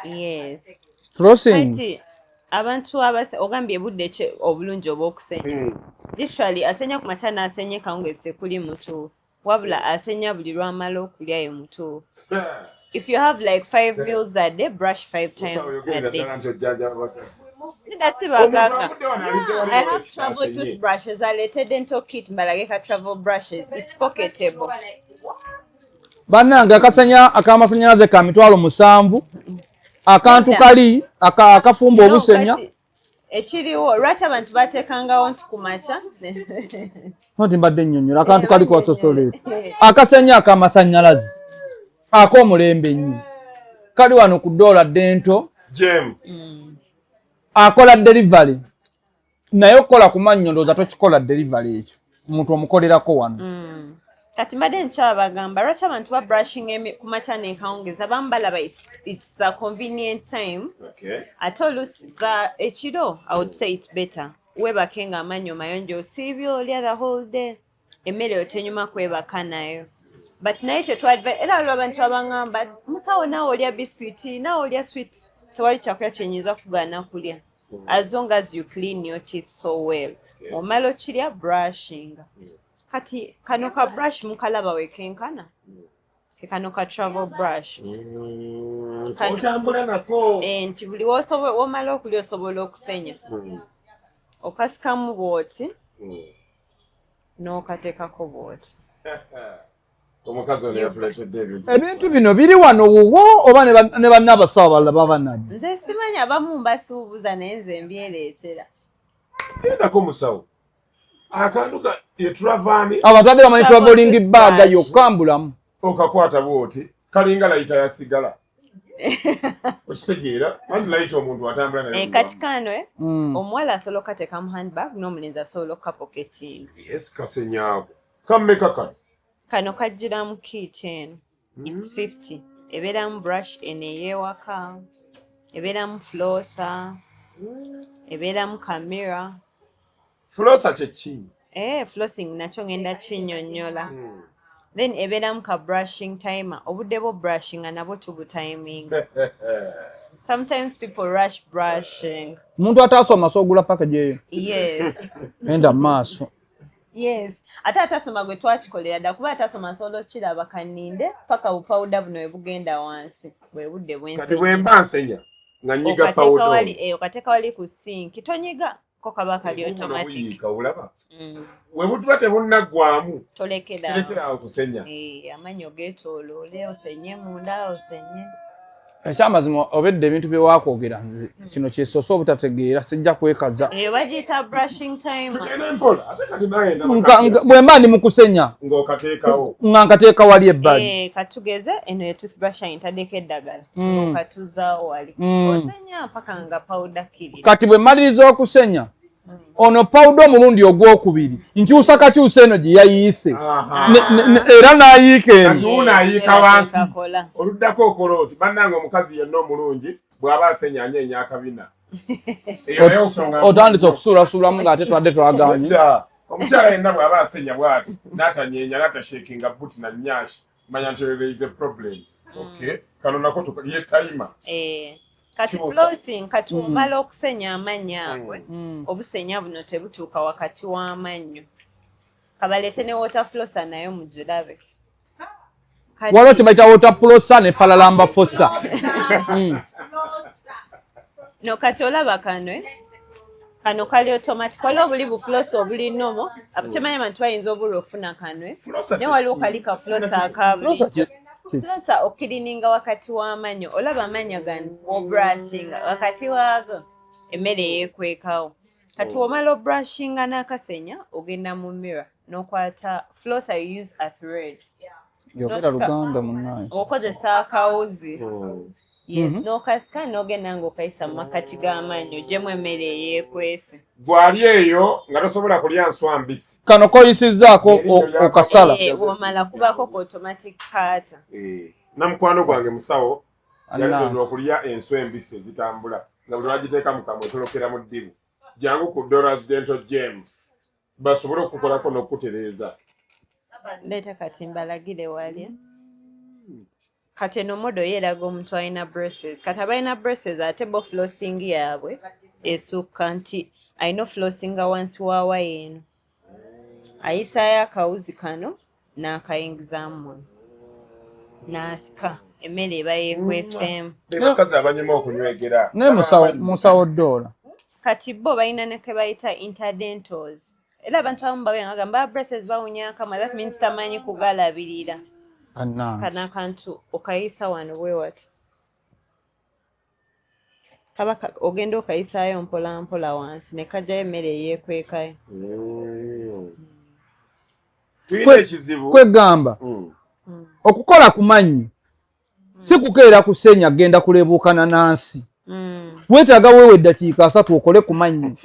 yes flossing abantu ogambye budde obulungi obw'okusenya literally asenya ku makya n'asenya kawungezi tekuli mutuufu wabula asenya buli lwamala okulya ye mutuufu if you have like 5 meals a day brush 5 times a day I have travel toothbrushes. I let dental kit mbalageka travel brushes. It's pocketable. Bannange akasenya ak'amasannyalaze ka mitwalo 7 akantu kali akafumba obusenya ekiriwo lwaki abantu bateekangawo nti ku makya nti mbadde nnyonnyola akantu kali kwasosoleeta akasenya ak'amasannyalaze ak'omulembe nnyo kali wano ku Dola Dental Gem akola delivery naye okukola ku mannyo ndowooza tokikola delivery ekyo omuntu omukolerako wano kati mbadde nkyabagamba lwaki abantu ba brushing ku makya n'ekawungezi abamu balaba it's the convenient time ate oluusi ekiro I would say it's better weebake nga amannyo mayonjo osiibye olya the whole day emmere otenyuma kwebaka nayo but naye kyetwadva era waliwo abantu abangamba musawo naawe olya biscuiti naawe olya sweet tewali kyakulya kyenyinza kugaana kulya as long as you clean your teeth so well omala okirya brushing kati kano ka brush mukalaba wekenkana kano ka travel brush otambula nako nti buli womala okulya osobola okusenya okasikamu bwoti n'okateekako bwoti omukazi ono yafuletedde ebintu bino biri wano wuwo oba ne bannabasawo balala baba nabyo nze simanyi abamu mbasuubuza naye nze mbyereetera gendako musawo akantu ka etravani abantu adde bamanyi traveling bag yokkambulamu okakwata bwoti kalinga layita yasigala okitegeera anti layita omuntu atambula naye kati kano omuwala asobola okateeka mu handbag n'omulenzi asobola okapoketing yes kasenyaako kammeka kano kajjiramu kit eno it's 50 ebeeramu brush eno ey'ewaka ebeeramu flosser ebeeramu camera flosser kyeki flossing nakyo ngenda kinnyonnyola then ebeeramu ka brushing timer obudde bwo brushing nga nabwo tubutiming sometimes people rush brushing omuntu ataasoma soogula package eyo yes enda mu maaso yes ate atasoma gwe twakikolera dda kuba atasoma solo kiraba kaninde paka bupawuda buno we bugenda wansi bwe budde kati bwe mba nsenya nga nyiga pawuda okateeka wali ku sinki tonyiga ko kaba kali automatic we butuba tebunnaggwamu tolekera awo kusenya amannyo geetooloole osenye munda osenye ekyamazima obedde ebintu bye waakwogera nze kino kyesoose obutategeera sijja kwekaza bagiyita brushing time bwe mba ndi mu kusenya nga nkateeka wali ebbali katugeze eno ye toothbrush ayintaddeko eddagala okatuzaawo wali osenya paka nga powder kirira kati bwe mmaliriza okusenya ono pawuda omulundi ogwokubiri nkyusa kakyusa eno gye yayiise era n'ayiika eno naayiika wansi oluddako okola oti bannange omukazi yenna omulungi bw'aba asenyanya enyakabina otandise okusuulasuulamu ng'ate twadde twaganye omukyala yenna bw'aba asenya bw'ati n'atanyeenya n'atashekinga buti na nyashi manya nti there is a problem kano nako ye time kati flossing kati omala okusenya amannyo agwe obusenya buno tebutuuka wakati w'amannyo kabaleete ne water flosser nayo mugirabe waliwo tebayita water flosser ne palalamba fossa no kati olaba kano kali automatic waliwo obuli buflossa obuli nomo temanyi abantu bayinza obulwa okufuna kanwe naye waliwo kali ka flosser akabuli Flossa okirininga wakati w'amannyo olaba amannyo gano obrushinga wakati waago emmere yeekwekawo kati womala obrushinga n'akasenya ogenda mu mirror n'okwata flossa you use a thread yogera luganda munnaye okozesa akawuzi yes n'okasika n'ogenda ng'okayisa mu makati g'amannyo gyemu emmere eyeekwese gwali eyo nga tosobola kulya nswa mbisi kano koyisizzaako okasala womala kubako ku automatic cutter namukwano gwange musawo yalidde okulya enswa embisi ezitambula nga buli wagiteeka mu kamwe etolokera mu ddibu jangu ku Dollars Dental Gem basobole okukolako n'okutereeza leeta kati mbalagire walya kati eno modo yeeraga omuntu alina braces kati abalina braces ate bo flossing yaabwe esukka nti alina flossinga wansi waawa yeeno ayisaayo akawuzi kano n'akayingizaamu n'asika emmere eba yeekweseemu bakazi abanyuma okunywegera naye musawo ddoola kati bo balina ne ke bayita interdentals era abantu abamu bagamba braces bawunya akamwa that means tamanyi kugalabirira kana akantu okayisa wano bwe wati kaba ogenda okayisaayo mpola mpola wansi ne kajjayo emmere eyeekwekayo tuyina ekizibu kwegamba okukola ku mannyo si kukeera kusenya genda kulebuukana nansi weetaaga weewa eddakiika 3 okole ku mannyo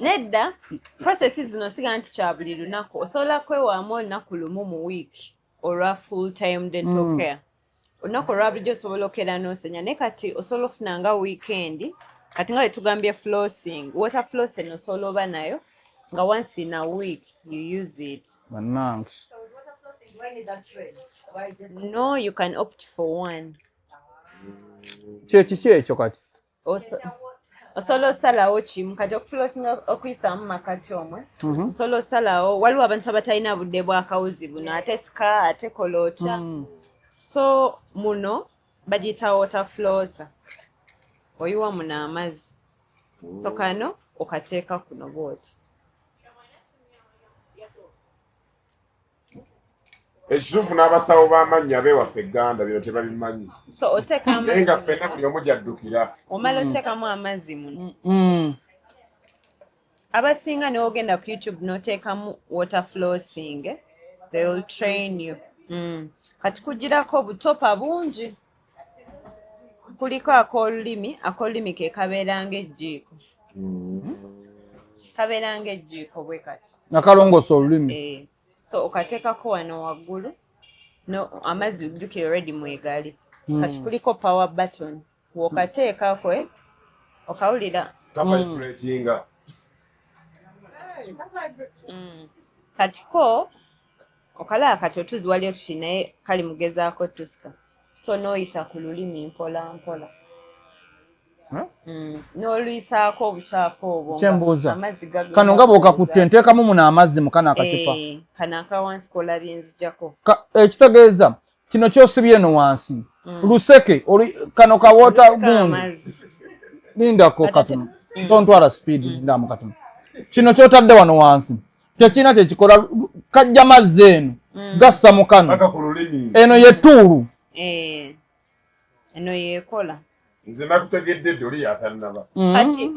nedda processi zino siga nti kya buli lunaku osobola kwewaamu olunaku lumu mu wiiki olwa full time dental care olunaku olwa bulijjo osobola okeera n'osenya naye kati osobola ofunanga weekend kati nga wetugambye flossing water floss eno osobola oba nayo nga once in a week you use it bannange Do I need that thread? Or I just no you can opt for one kyekiki ekyo kati osobola osalawo kimu kati okufulossinga okuyisaamu makati omwe osobola osalawo waliwo abantu abatalina budde bw'akawuzi buno ate sika ate koloota so muno bagiyita water flosser oyiwa muno amazzi so kano okateeka kuno bwoti ekituufu n'abasawo b'amannya ab'ewaffe egganda bino tebabimanyi so oteeka naye nga ffenna buli omu gy'addukira omala oteekamu amazzi muno abasinga n'ogenda ku YouTube n'oteekamu water flossing they will train you kati kugirako obutopa bungi kuliko akolulimi ke kabeeranga ejjiiko kabeeranga ejjiiko bwe kati nakalongoosa olulimi so okateekako wano waggulu no amazzi jjukira already mwegali kati kuliko power button wokateekako okawulira kavibratinga kati ko okalaba kati otuzi wali otuti naye kali mugezaako tusika so n'oyisa ku lulimi mpola mpola n'oluyisaako obukyafu obwo kyembuuza kano nga bw'okakutte nteekamu muno amazzi mu kano akacupa kano akawansi kolabye nzijjako ekitegeeza kino kyosibye eno wansi luseke kano kawota gundi lindako katono tontwala speed lindamu katono kino kyotadde wano wansi tekirina kyekikola kajja mazzi eno gassa mu kano eno ye tuulu eno yekola nze nakutegedde doli yatanaba kati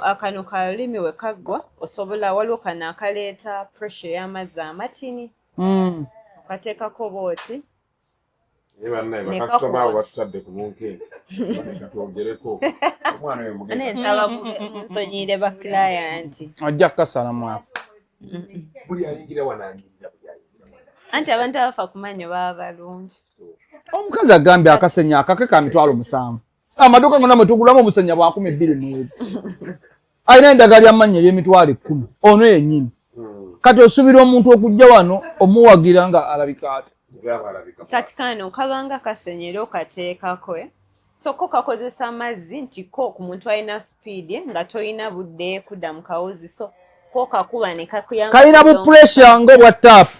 akano kalimi we kaggwa osobola waliwo kano akaleeta pressure y'amazzi amatini kateekako booti bakasitoma abo batutadde ku bunkeeti katwogereko omwana oyo mugenda nsaba munsonyiire ba client ajja kukasalamu ako buli ayingira wanangirira anti abantu abafa kumanya baba balungi omukazi agambye akasenya akake ka 7,000 amaduuka gonna mwe tugulamu obusenya bwa 12 alina eddagala ly'amannya ery'emitwalo 10 ono yennyini kati osuubira omuntu okujja wano omuwagira nga alabika ati kati kano kabanga kasenyera okateekako soko kakozesa amazzi nti ko ku muntu alina speed nga toyina budde kudda mu kawuzi so ko kakuba ne kakuyamba kalina bu pressure ng'obwa taapu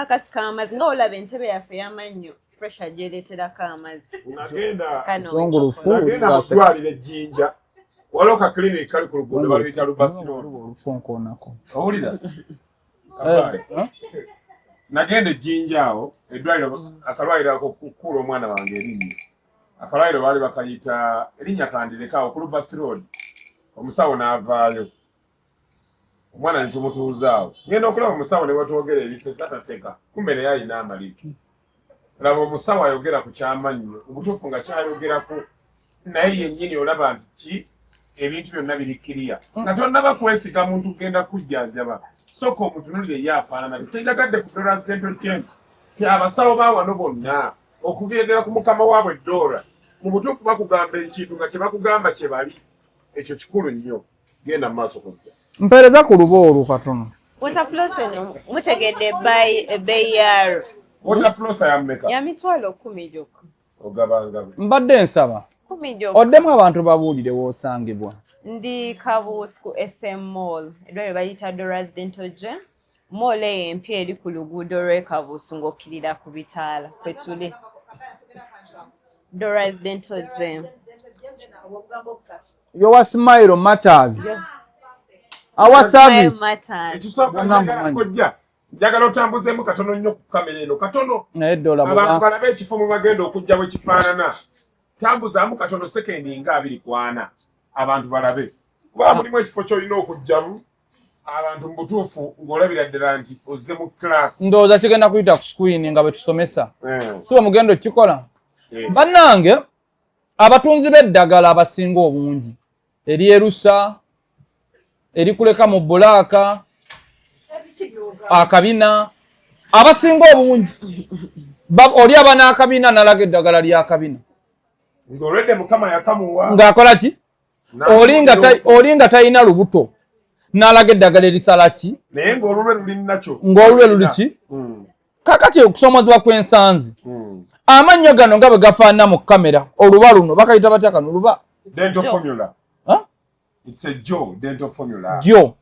kasika amazzi nga olaba entebe yaffe y'amannyo pressure gyereeterako amazzi songulufu kutwalira ejjinja waliwo ka clinic kali ku luguudo baluyita lubasironi olufonkonako owulira nagenda ejjinja awo eddwaliro akalwaliro ako kukuula omwana wange erinnya akalwaliro baali bakayita erinnya kandirekawo ku lubasi road omusawo n'avaayo omwana netumutuuzaawo ngenda okulaba omusawo ne watwogera ebisesa ataseka kumbe naye alina amaliki laba omusawo ayogera ku kyamannyo obutuufu nga kyayogerako naye yennyini olaba nti ki ebintu byonna birikkiriya nga tonnaba kwesiga muntu genda kujjanjaba soka omutunulire ye afaanana tekyendagadde ku dola zentotyeni ti abasawo ba wano bonna okubyegera ku mukama waabwe dola mu butuufu bakugamba ekintu nga kyebakugamba kye bali ekyo kikulu nnyo genda mu maaso kujja mpeereza ku luba olwo katono waterflossen mutegedde ebbeeyi yaalo waterflossa yammeka ya 10,000 gyokka ogabangabe mbadde nsaba 10 gyokka oddemu abantu babuulire w'osangibwa ndi kabuusi ku SM Mall eddwaliro bayita Dora's Dental Gem mall eyo empya eri ku luguudo lw'e Kabuusi ng'okkirira ku bitaala kwe tuli Dora's Dental Gem yowa smile matters our service ekisooka njagala otambuzeemu katono nnyo ku kamera eno katono naye dola abantu balabe ekifo mwe bagenda okujja bwe kifaanana tambuzaamu katono sekendi nga 24 abantu balabe kuba mulimu ekifo ky'olina okujjamu abantu mu butuufu ng'olabira ddala nti ozze mu class ndowooza kigenda kuyita ku screen nga bwe tusomesa si bwe mugenda okikola bannange abatunzi b'eddagala abasinga obungi eryerusa erikuleka mu bulaaka akabina abasinga obungi oli aba n'akabina n'alaga eddagala ly'akabina ng'olwedde mukama yakamuwa ng'akola ki oli nga talina lubuto n'alaga eddagala erisala ki naye ng'olulwe luli nakyo ng'olulwe luli ki kakati okusomozebwa kw'ensanzi amannyo gano nga bwe gafaanana mu kamera oluba luno bakayita batya kano luba dental formula it's a Joe dental formula jo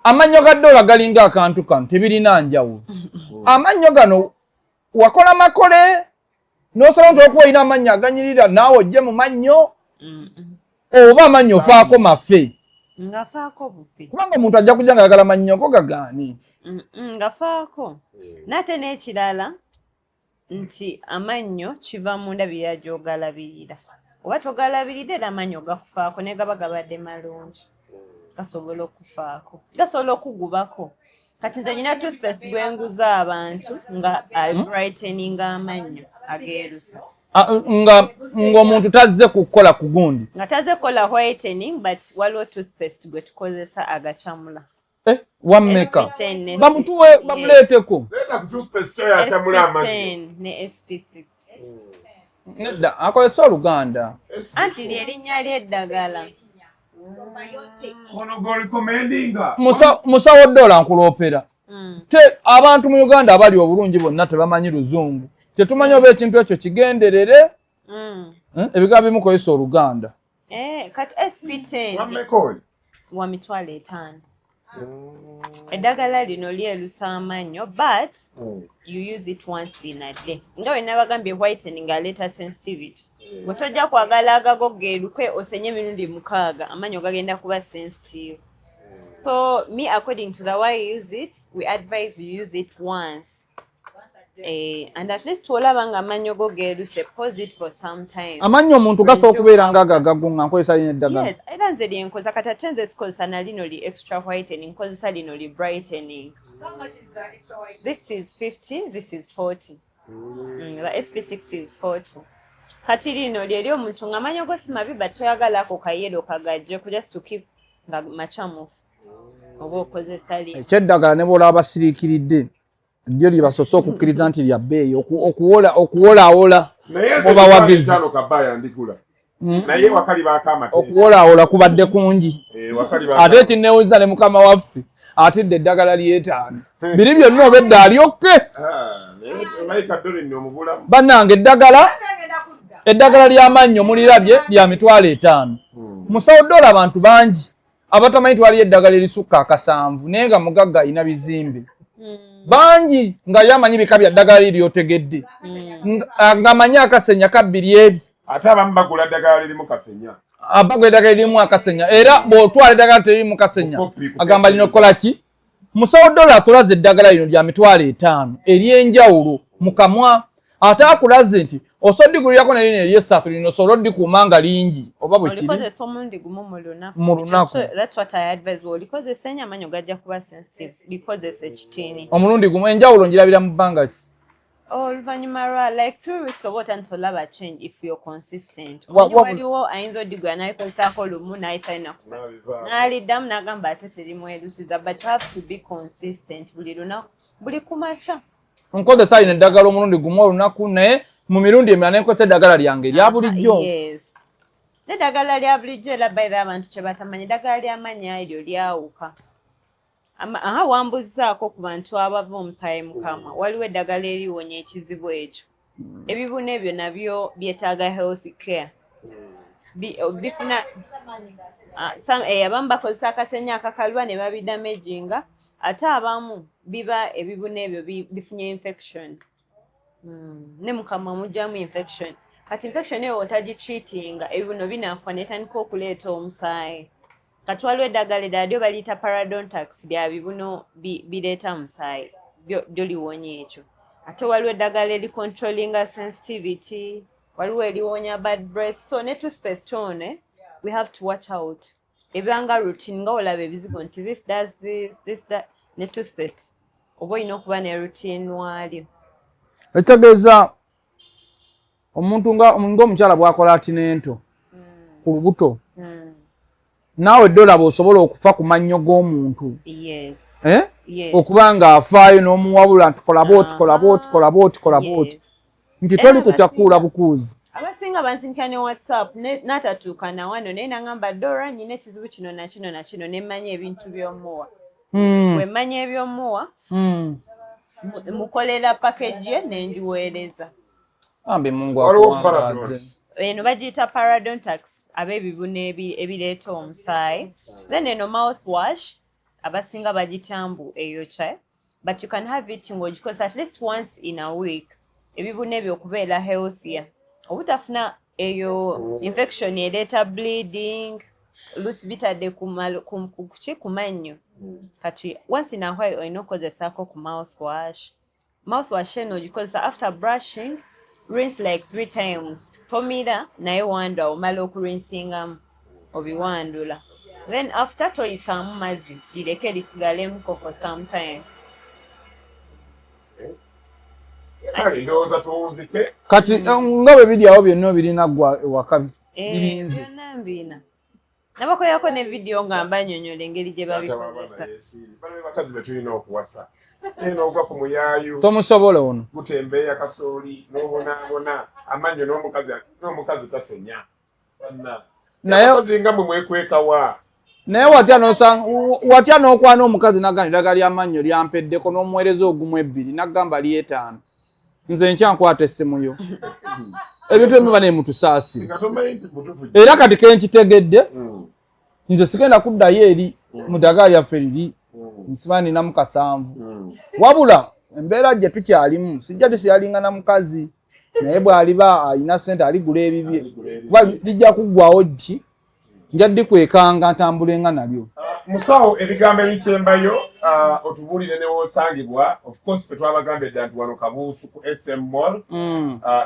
amannyo ga dola galinga akantu kano tebirina njawulo amannyo gano wakola makole n'osala nti okuba olina amannya aganyirira naawe ojje mu mannyo oba amannyo ofaako mafe ngafaako bufi kubanga omuntu ajja kujja ngaayagala mannyoko gagaani ngafaako nate n'ekirala nti amannyo kiva mu ndabirira gy'ogalabirira oba togalabirira era amannyo gakufaako ne gaba gabadde malungi gasobola okufaako gasobola okugubako kati nze nyina toothpaste gwenguza abantu nga brighteninga amannyo ageerusa ng'omuntu tazze kukola ku gundi nga tazze kukola whitening but waliwo toothpaste gwe tukozesa agacamula wammeka bamutuwe bamuleeteko leeta ku toothpaste oyo acamula amannyo ne SP6 nedda akozesa oluganda anti lyerinnya ly'eddagala ono golikomendinga musawo dola nkuloopera te abantu mu Uganda abali obulungi bonna tebamanyi luzungu tetumanyi oba ekintu ekyo kigenderere ebigambo bimu kozesa oluganda kati SP10 wammeka wa 5,000 eddagala lino lyerusa amannyo but you use it once in a day nga bwe nabagambye whitening aleeta sensitivity bwe tojja kwagala agago geeruke osenye emirundi 6 amannyo gagenda kuba sensitive so me according to the way you use it we advise you use it once And at least olaba nga amannyo go geeruse, pause it for some time. Amannyo omuntu gasobola okubeera nga agagunga nkozesa lino eddagala. Yes, era nze lyenkoza kati ate nze sikozesa na lino li extra whitening, nkozesa lino li brightening. So how much is the extra white? This is 50, this is 40. The SP6 is 40. Kati lino lyeri omuntu nga amannyo go si mabi but toyagalako kayero kagajjeko just to keep nga machamufu. Oba okozesa lino. Ekyeddagala ne bw'olaba basiriikiridde lyo libasoose okukkiriza nti lya bbeeyi okuwolaawola oba wagizi. Naye wakali bakamate. Okuwolaawola kubadde kungi. Ate ekinneewuliza ne mukama waffe atidde eddagala ly'etaano. Biri byonna obedda alyokke. Bannange eddagala ly'amannyo mulirabye lya $500. Musawo ddoola abantu bangi abatamanyi twali eddagala erisukka akasanvu naye nga mugagga alina bizimbe. Bangi nga yamanyi bika bya ddagala liryotegedde. Nga manyi akasenya kabbiri ebyo. Ate abamu bagula eddagala lirimu kasenya. Abagula eddagala lirimu akasenya. Era bw'otwala eddagala teririmu kasenya agamba lino kola ki? Musawo ddoola atulaze eddagala lino lya $500 ery'enjawulo mu kamwa. Ate akulaze nti osoddigulirako ne lino ery'essatu lino osobola oddikuuma nga lingi oba bwe kiri. Olikozesa omulundi gumu mu lunaku. That's what I advise. Olikozesa ennyo amannyo gajja kuba sensitive. Likozesa ekitiini. Omulundi gumu enjawulo ngirabira mu bbanga ki? Oluvannyuma lwa like 2 weeks oba otandika olaba change if you're consistent. Waliwo ayinza oddigula n'ayikozesaako lumu n'ayisa linakusa. N'aliddamu n'agamba ate terimwerusiza but you have to be consistent buli lunaku buli kumakya. Nkozesa lino eddagala omulundi gumu olunaku naye mu mirundi emirala nkozesa eddagala lyange erya bulijjo. Yes. N'eddagala lya bulijjo era baira abantu kye batamanyi eddagala ly'amannya eryo lyawuka. Wambuzzaako ku bantu abava omusaayi mukama waliwo eddagala eriwonya ekizibu ekyo. Ebibuna ebyo nabyo byetaaga health care. Bifuna abamu bakozesa akasenya akakalwa ne babidamaginga ate abamu biba ebibuna ebyo bifunye infection. Ne mukama mujjamu infection. Kati infection eyo otagitreatinga ebibuno binaafa netandika okuleeta omusaayi. Kati waliwo eddagala eddala baliyita parodontax lya bibuno bireeta musaayi lyo liwonya ekyo. Ate waliwo eddagala ericontrollinga sensitivity, waliwo eriwonya bad breath. So ne toothpaste one we have to watch out. Ebanga routine nga olaba ebizibu nti this does this that ne toothpaste oba olina okuba ne routine walyo. Ekitegeeza omuntu ng'omukyala bw'akola atinento ku lubuto naawe ddoola bw'osobola okufa ku mannyo g'omuntu. Yes. Okuba ng'afaayo n'omuwabula nti kola booti nti toli ku kyakkuula bukuuzi. Abasinga bansinkira ne WhatsApp n'atatuuka na wano naye nagamba Dora nyina ekizibu kino na kino ne mmanya ebintu by'omuwa. Bwe mmanya eby'omuwa mukolera package ye ne ngiweereza. Ambe Mungu akuwangaze. Eno bagiyita parodontax ab'ebibuno ebireeta omusaayi. Then eno mouthwash abasinga bagitambu eyokya but you can have it ng'ogikozesa at least once in a week. Ebibuno ebyo okubeera healthier. Obutafuna eyo infection ereeta bleeding lusi bitadde ku mannyo. Kati once in a while olina okukozesaako ku mouthwash. Mouthwash eno ogikozesa after brushing, rinse like 3 times. Tomira naye wandula omala okurinsingamu obiwandula. Then after toyisaamu mazzi lireke lisigalemu for some time. Kati nga bwe biri awo byonna obirina gwa ewaka birinze. Byonna mbina. Nabakoyako ne video nga mbanyonyola engeri gye babikozesa. Bakazi betulina okuwasa. Eno ogwa ku muyaayu. Tomusobola ono. Gutembeeya kasooli n'obonaabona amannyo n'omukazi tasenya. Naye nga mwe mwekwekawa. Naye watya n'okwana omukazi n'agamba eddagala ly'amannyo lyampeddeko n'omuweereza ogumu 2 n'agamba ly'etaano. Nze nkyankwata essimu yo. Ebintu ebiba nemutusaasi. Era kati kenkitegedde nze sigenda kuddayo eri mu ddagala lyaffe liri nsiba ninamu 7. Wabula embeera gye tukyalimu sijja tusiyalinga na mukazi naye bw'aliba alina ssente aligula ebibye kuba lijja kuggwawo ddi nja ddikwekanga ntambulenga nabyo. Musawo ebigambo ebisembayo otubuulire ne woosangibwa. Of course fe twabagambye nti wano Kabuusu ku SM Mall.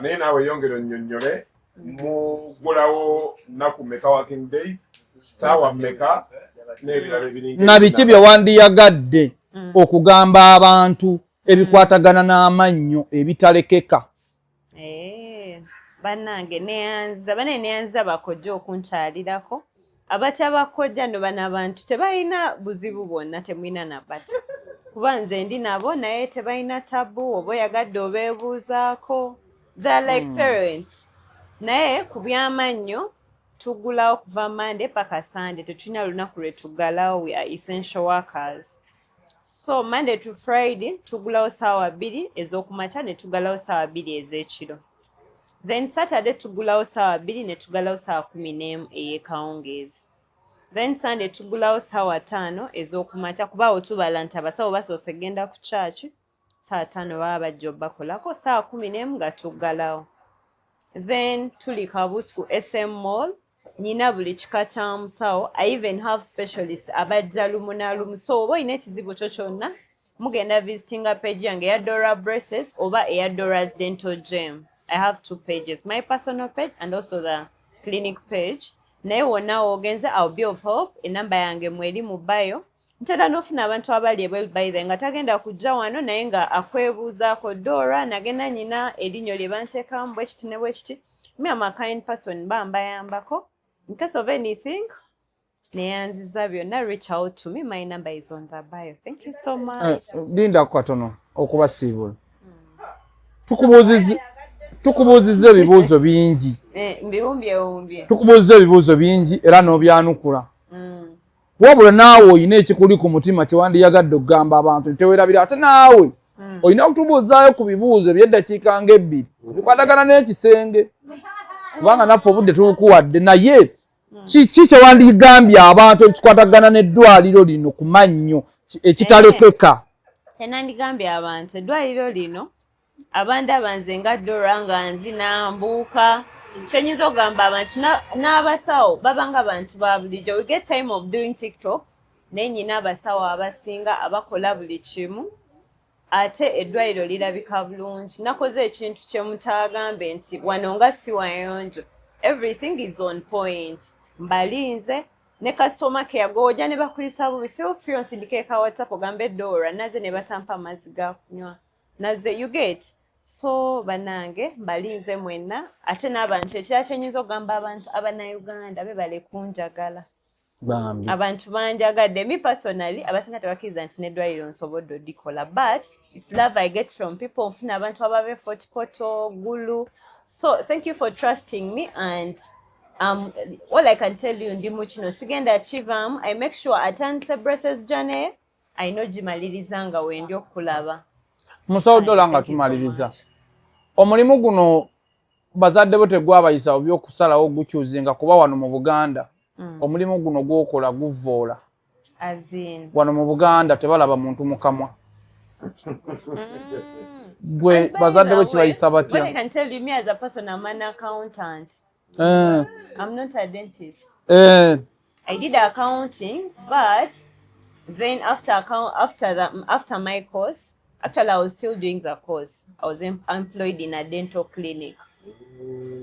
Naye naawe yongera onnyonnyole mugulawo nnaku mmeka working days, ssaawa mmeka n'ebirala ebiringa. Na biki bye wandiyagadde okugamba abantu ebikwatagana n'amannyo ebitalekeka? Bannange neyanza bakojja okunkyalirako. Abatabakojja no bano abantu tebalina buzibu bwonna, temulina nabati. Kuba nze ndi nabo naye tebalina tabu, oba oyagadde obeebuuzaako. They're like parents. Naye ku by'amannyo tugulawo kuva Monday paka Sunday, tetulina lunaku lwe tuggalawo. We are essential workers. So Monday to Friday tugulawo ssaawa 2 ez'okumakya ne tugalawo ssaawa 2 ez'ekiro. Then Saturday tugulawo ssaawa 2 ne tugalawo ssaawa 11 ey'ekawungeezi. Then Sunday tugulawo ssaawa 5 ez'okumakya kuba awo tubala nti abasawo basoose genda ku church, ssaawa 5 baba bajja obbakolako, ssaawa 11 nga tuggalawo. Then tuli Kabuusu ku SM Mall, nina buli kika kya musawo. I even have specialists abajja lumu na lumu. So oba olina ekizibu kyo kyonna mugenda visitinga page yange eya Dora Braces oba eya Dora's Dental Gem. I have 2 pages, my personal page and also the clinic page. Naye wonna ogenze, I'll be of help. Enamba yange mweri mu bio. Ntera n'ofuna abantu abali ebweru bayize nga tagenda kujja wano naye nga akwebuuzaako Dora nagenda nyina erinnya lye banteekamu bwe kiti ne bwe kiti. Me am a kind person, mbayambako. In case of anything, neyanziza byonna, reach out to me. My number is on the bio. Thank you so much. Linda katono okubasiibula. Tukubuuzizza ebibuuzo bingi. Mbiwumbye. Tukubuuzizza ebibuuzo bingi era n'obyanukula. Wabula naawe olina ekikuli ku mutima kyewandiyagadde okugamba abantu teweerabira ate naawe olina okutubuuzaayo ku bibuuzo eby'eddakiika nga 2 bikwatagana n'ekisenge kubanga naffe obudde tubukuwadde. Naye kiki kyewandigambye abantu ekikwatagana n'eddwaliro lino ku mannyo ekitalekeka? Tenandigambye abantu eddwaliro lino abandaba nze nga Dora nga nzina mbuuka. Kyenyinza okugamba abantu n'abasawo babanga abantu ba bulijjo. We get time of doing TikToks naye nyina abasawo abasinga abakola buli kimu ate eddwaliro lirabika bulungi. Nakoze ekintu kye mutaagambe nti wano nga si wayonjo. Everything is on point. Mbalinze ne customer care gojja ne bakulisa bubi, feel free onsindike ka WhatsApp ogambe Dora naze ne batampa amazzi ga kunywa naze, you get. So banange mbalinze mwenna ate n'abantu ekira kyenyinza okugamba abantu abannayuganda bebale kunjagala. Abantu banjagadde. Me personally abasinga tebakkiriza nti n'eddwaliro nsobodde odikola, but it's love I get from people. Nfuna abantu ababe fotipoto gulu. So thank you for trusting me, and all I can tell you ndi mukino sigenda achievem. I make sure atandise Braces journey I know gimaliriza nga wendi okulaba. Musawo Dora nga tumaliriza omulimu guno bazadde bo tegwabayisa oby okusalawo gukyuzinga kuba wano mu Buganda omulimu guno gwokola guvoola. Wano mu Buganda tebalaba muntu mukamwa. Gwe bazadde bo kibayisa batya? I can tell you, me as a person, I'm an accountant. I'm not a dentist. I did accounting, but then after my course, actually I was still doing the course. I was employed in a dental clinic.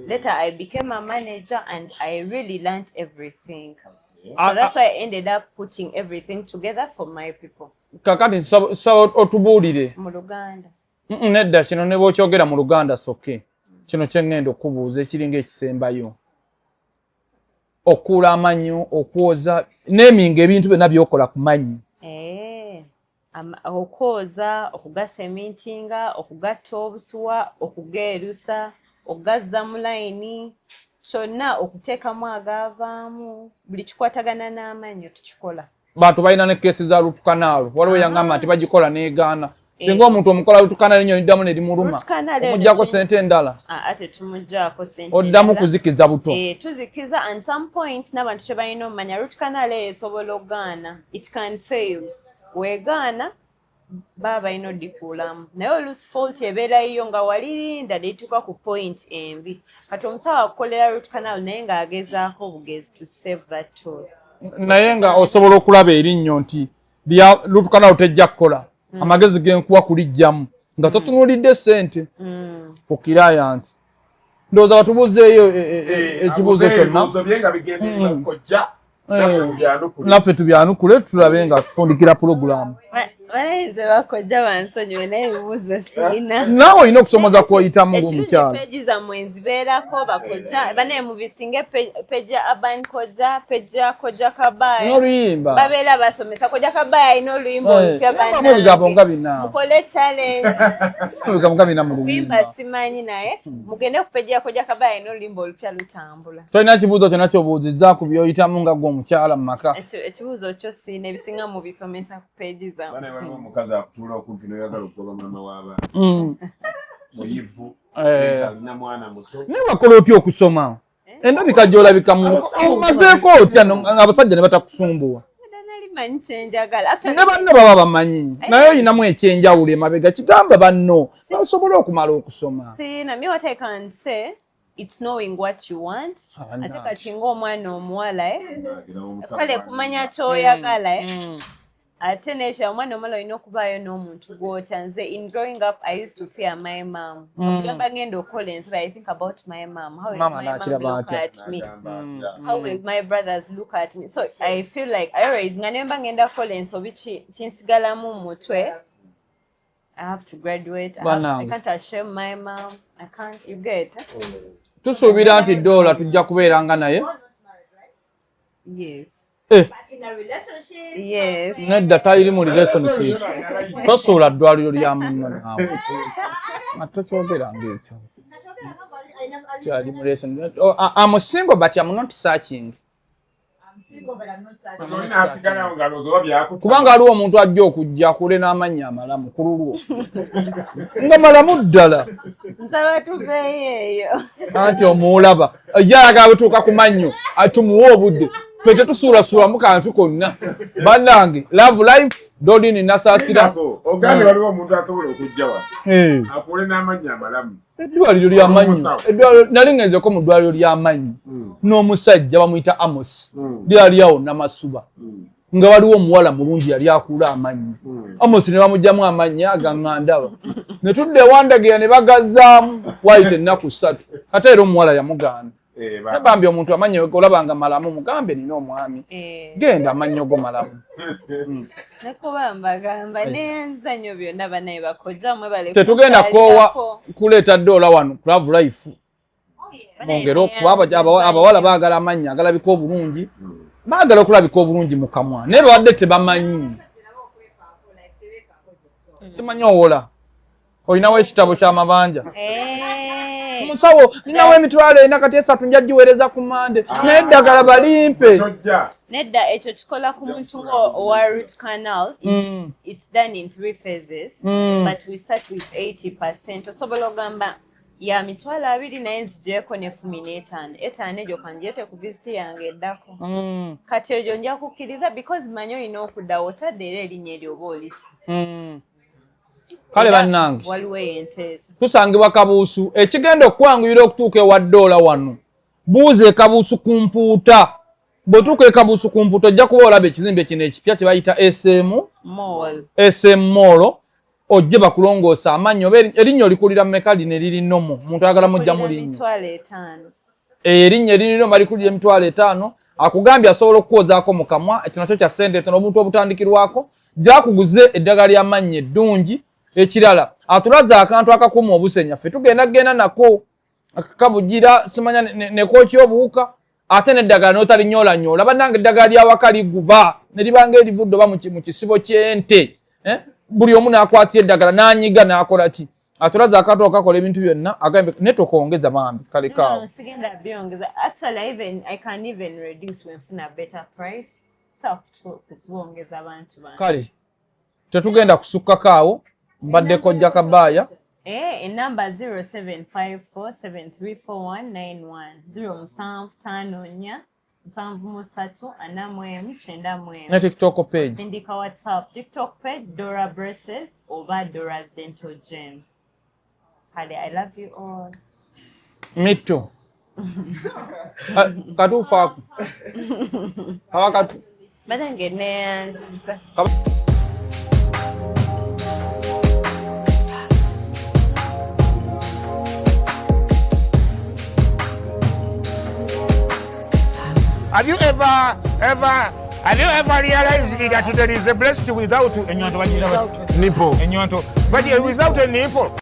Later I became a manager and I really learned everything. So that's why I ended up putting everything together for my people. Kakati so otubuulire mu Luganda. Nedda kino ne bw'okyogera mu Luganda soke. Kino kye ngenda okubuuza ekiringa ekisembayo. Okuula amannyo, okwoza, neminga ebintu byonna by'okola ku mannyo. Okwoza, okugasemintinga, okugatta obusuwa, okugeerusa, okugazza mu layini, kyonna okuteekamu agaavaamu, buli kikwatagana n'amannyo tukikola. Bantu balina ne keesi za root canal. Waliwo yangamba nti bagikola n'egaana. Singa omuntu omukola root canal ennyo n'iddamu ne limuluma. Omuggyako ssente endala. Ate tumuggyako ssente. Oddamu kuzikiza buto. Tuzikiza, and some point n'abantu kye balina omumanya root canal esobola okugaana. It can fail. Weegaana baba balina oddikuulamu. Naye oluusi fault ebeera yiyo nga walirinda netuuka ku point embi. Kati omusawo akukolera root canal naye ng'agezaako obugezi to save that tooth. naye nga osobola okulaba erinnya nti lutukana lutejja kukola amagezi genkuwa kulijjamu nga totunuulidde ssente ku client ndowooza batubuuzeeyo ekibuuzo kyonna naffe tubyanukule tulabe nga tufundikira pulogulaamu balayinza bakojja bansonyiwe naye ebibuuzo siina naawe olina okusomoza kwoyitamu ng'omukyala peegi zammwe nzibeerako bakojja banaye mubisitinga peegi ya aban kojja peegi ya kojja kabaaya n'oluyimba babeera basomesa kojja kabaaya alina oluyimba olupya mu ebigambo nga bina mukole challenge ebigambo nga bina mu luyimba kuyimba simanyi naye mugende ku peegi ya kojja kabaaya alina oluyimba olupya lutambula tolina kibuuzo kyonna kyobuuzizza ku byoyitamu nga gwe omukyala mu maka ekibuuzo kyo siina ebisinga mubisomesa ku peegi zammwe omukazi akutuula okumpi noyagala okugoba mama w'abaana muyivu alina mwana muto naye wakola otya okusoma endabika gy'olabikamu omazeeko otya abasajja ne batakusumbuwa manyi kyenjagala ne banno baba bamanyi naye oyinamu ekyenjawulo emabega kigamba banno basobole okumala okusoma siina me what I can say it's knowing what you want ate kati ng'omwana omuwala kale kumanya ky'oyagala ate nekyo omwana omuwala olina okubaayo n'omuntu gw'otya nze in growing up I used to fear my mom okugamba ngenda okukola ensobi I think about my mom how will my mom look at me how will my brothers look at me so I feel like I always nga nemba ngenda kukola ensobi kinsigalamu mu mutwe I have to graduate I can't ashame my mom I can't you get tusuubira nti Dora tujja kubeeranga naye yes But in a relationship. Yes. Nedda tayiri mu relationship. Tosuula ddwaliro lya munno naawe. Tokyogera ng'ekyo. Kyali mu relationship. I'm single but I'm not searching. I'm single but I'm not searching. Kubanga aliwo omuntu ajja okujja akule n'amannya amalamu ku lulwo. Nga malamu ddala. Nsaba tuveeyo eyo. Anti omuwulaba. Ajja ayagala bwetuuka ku mannyo atumuwe obudde. Ffe tetusuulasuulamu kantu konna bannange love life dolini nasaasira ogambye waliwo omuntu asobola okujja wa akule n'amannya amalamu eddwaliro ly'amannyo nali ngenzeko mu ddwaliro ly'amannyo n'omusajja bamuyita Amos lyali awo Namasuba nga waliwo omuwala mulungi yali akula amannyo Amos ne bamugyamu amannya agaŋŋandaba ne tudde ewandagira ne bagazzaamu wayita ennaku 3 ate era omuwala yamugaana Nebambye omuntu amannyo olabanga malamu mugambe nina omwami genda amannyo go malamu nekubambagamba n'enzanyo byonna banaye bakojja mwe bale tetugenda koowa kuleeta Dora wano Love Life bongera okuba abawala baagala amannya agalabika obulungi baagala okulabika obulungi mu kamwa naye bawadde tebamanyi simanyi owola olinawo ekitabo ky'amabanja musawo ninawo emitwalo ena kati 3 nja giweereza ku Mande naye eddagala balimpe nedda ekyo kikola ku muntu owa root canal it's done in 3 phases but we start with 80% osobola ogamba ya mitwalo 2 naye nzigyeko ne 15 egyo kanjete ku visiti yange eddako kati egyo nja kukkiriza because manyi olina okuddawo otadde era erinnya eryoba olisi kale bannange waliwo enteesa tusangibwa Kabuusu ekigenda okwanguyira okutuuka ewa Dora wano buuza Kabuusu ku mpuuta bw'otuuka Kabuusu ku mpuuta ojja kuba olaba ekizimbe kino ekipya kye bayita SM Mall ojje bakulongoosa amannyo oba erinnya olikulira mmeka lino eriri nnomo omuntu ayagala mujjamu linnya erinnya eriri nnomo alikulira emitwalo 5 akugambye asobola okukozaako mu kamwa ekyo nakyo kya ssente tono obuntu obutandikirwako gyakuguze eddagala ly'amannyo eddungi ekirala atulaza akantu akakuuma obusenya ffe tugenda nako akabugira simanya nekooki obuwuka ate n'eddagala n'otalinyoolanyola bannange eddagala lyawaka liguba ne libanga erivudde oba mu kisibo ky'ente buli omu n'akwatira eddagala n'anyiga n'akola ki atulaza akantu akakola ebintu byonna agambe netokongeza bambi kale kaawo kale tetugenda kusukkako awo mbadde kojja Kabaaya enamba 0754734191 0754 ne TikTok page sindika WhatsApp TikTok page Dora Braces oba Dora's Dental Gem. Kale I love you all. Me too. Katuufu ako. Kaba katu. Batange neyanziza. Have you ever realized that there is a breast without a nipple? But without a nipple.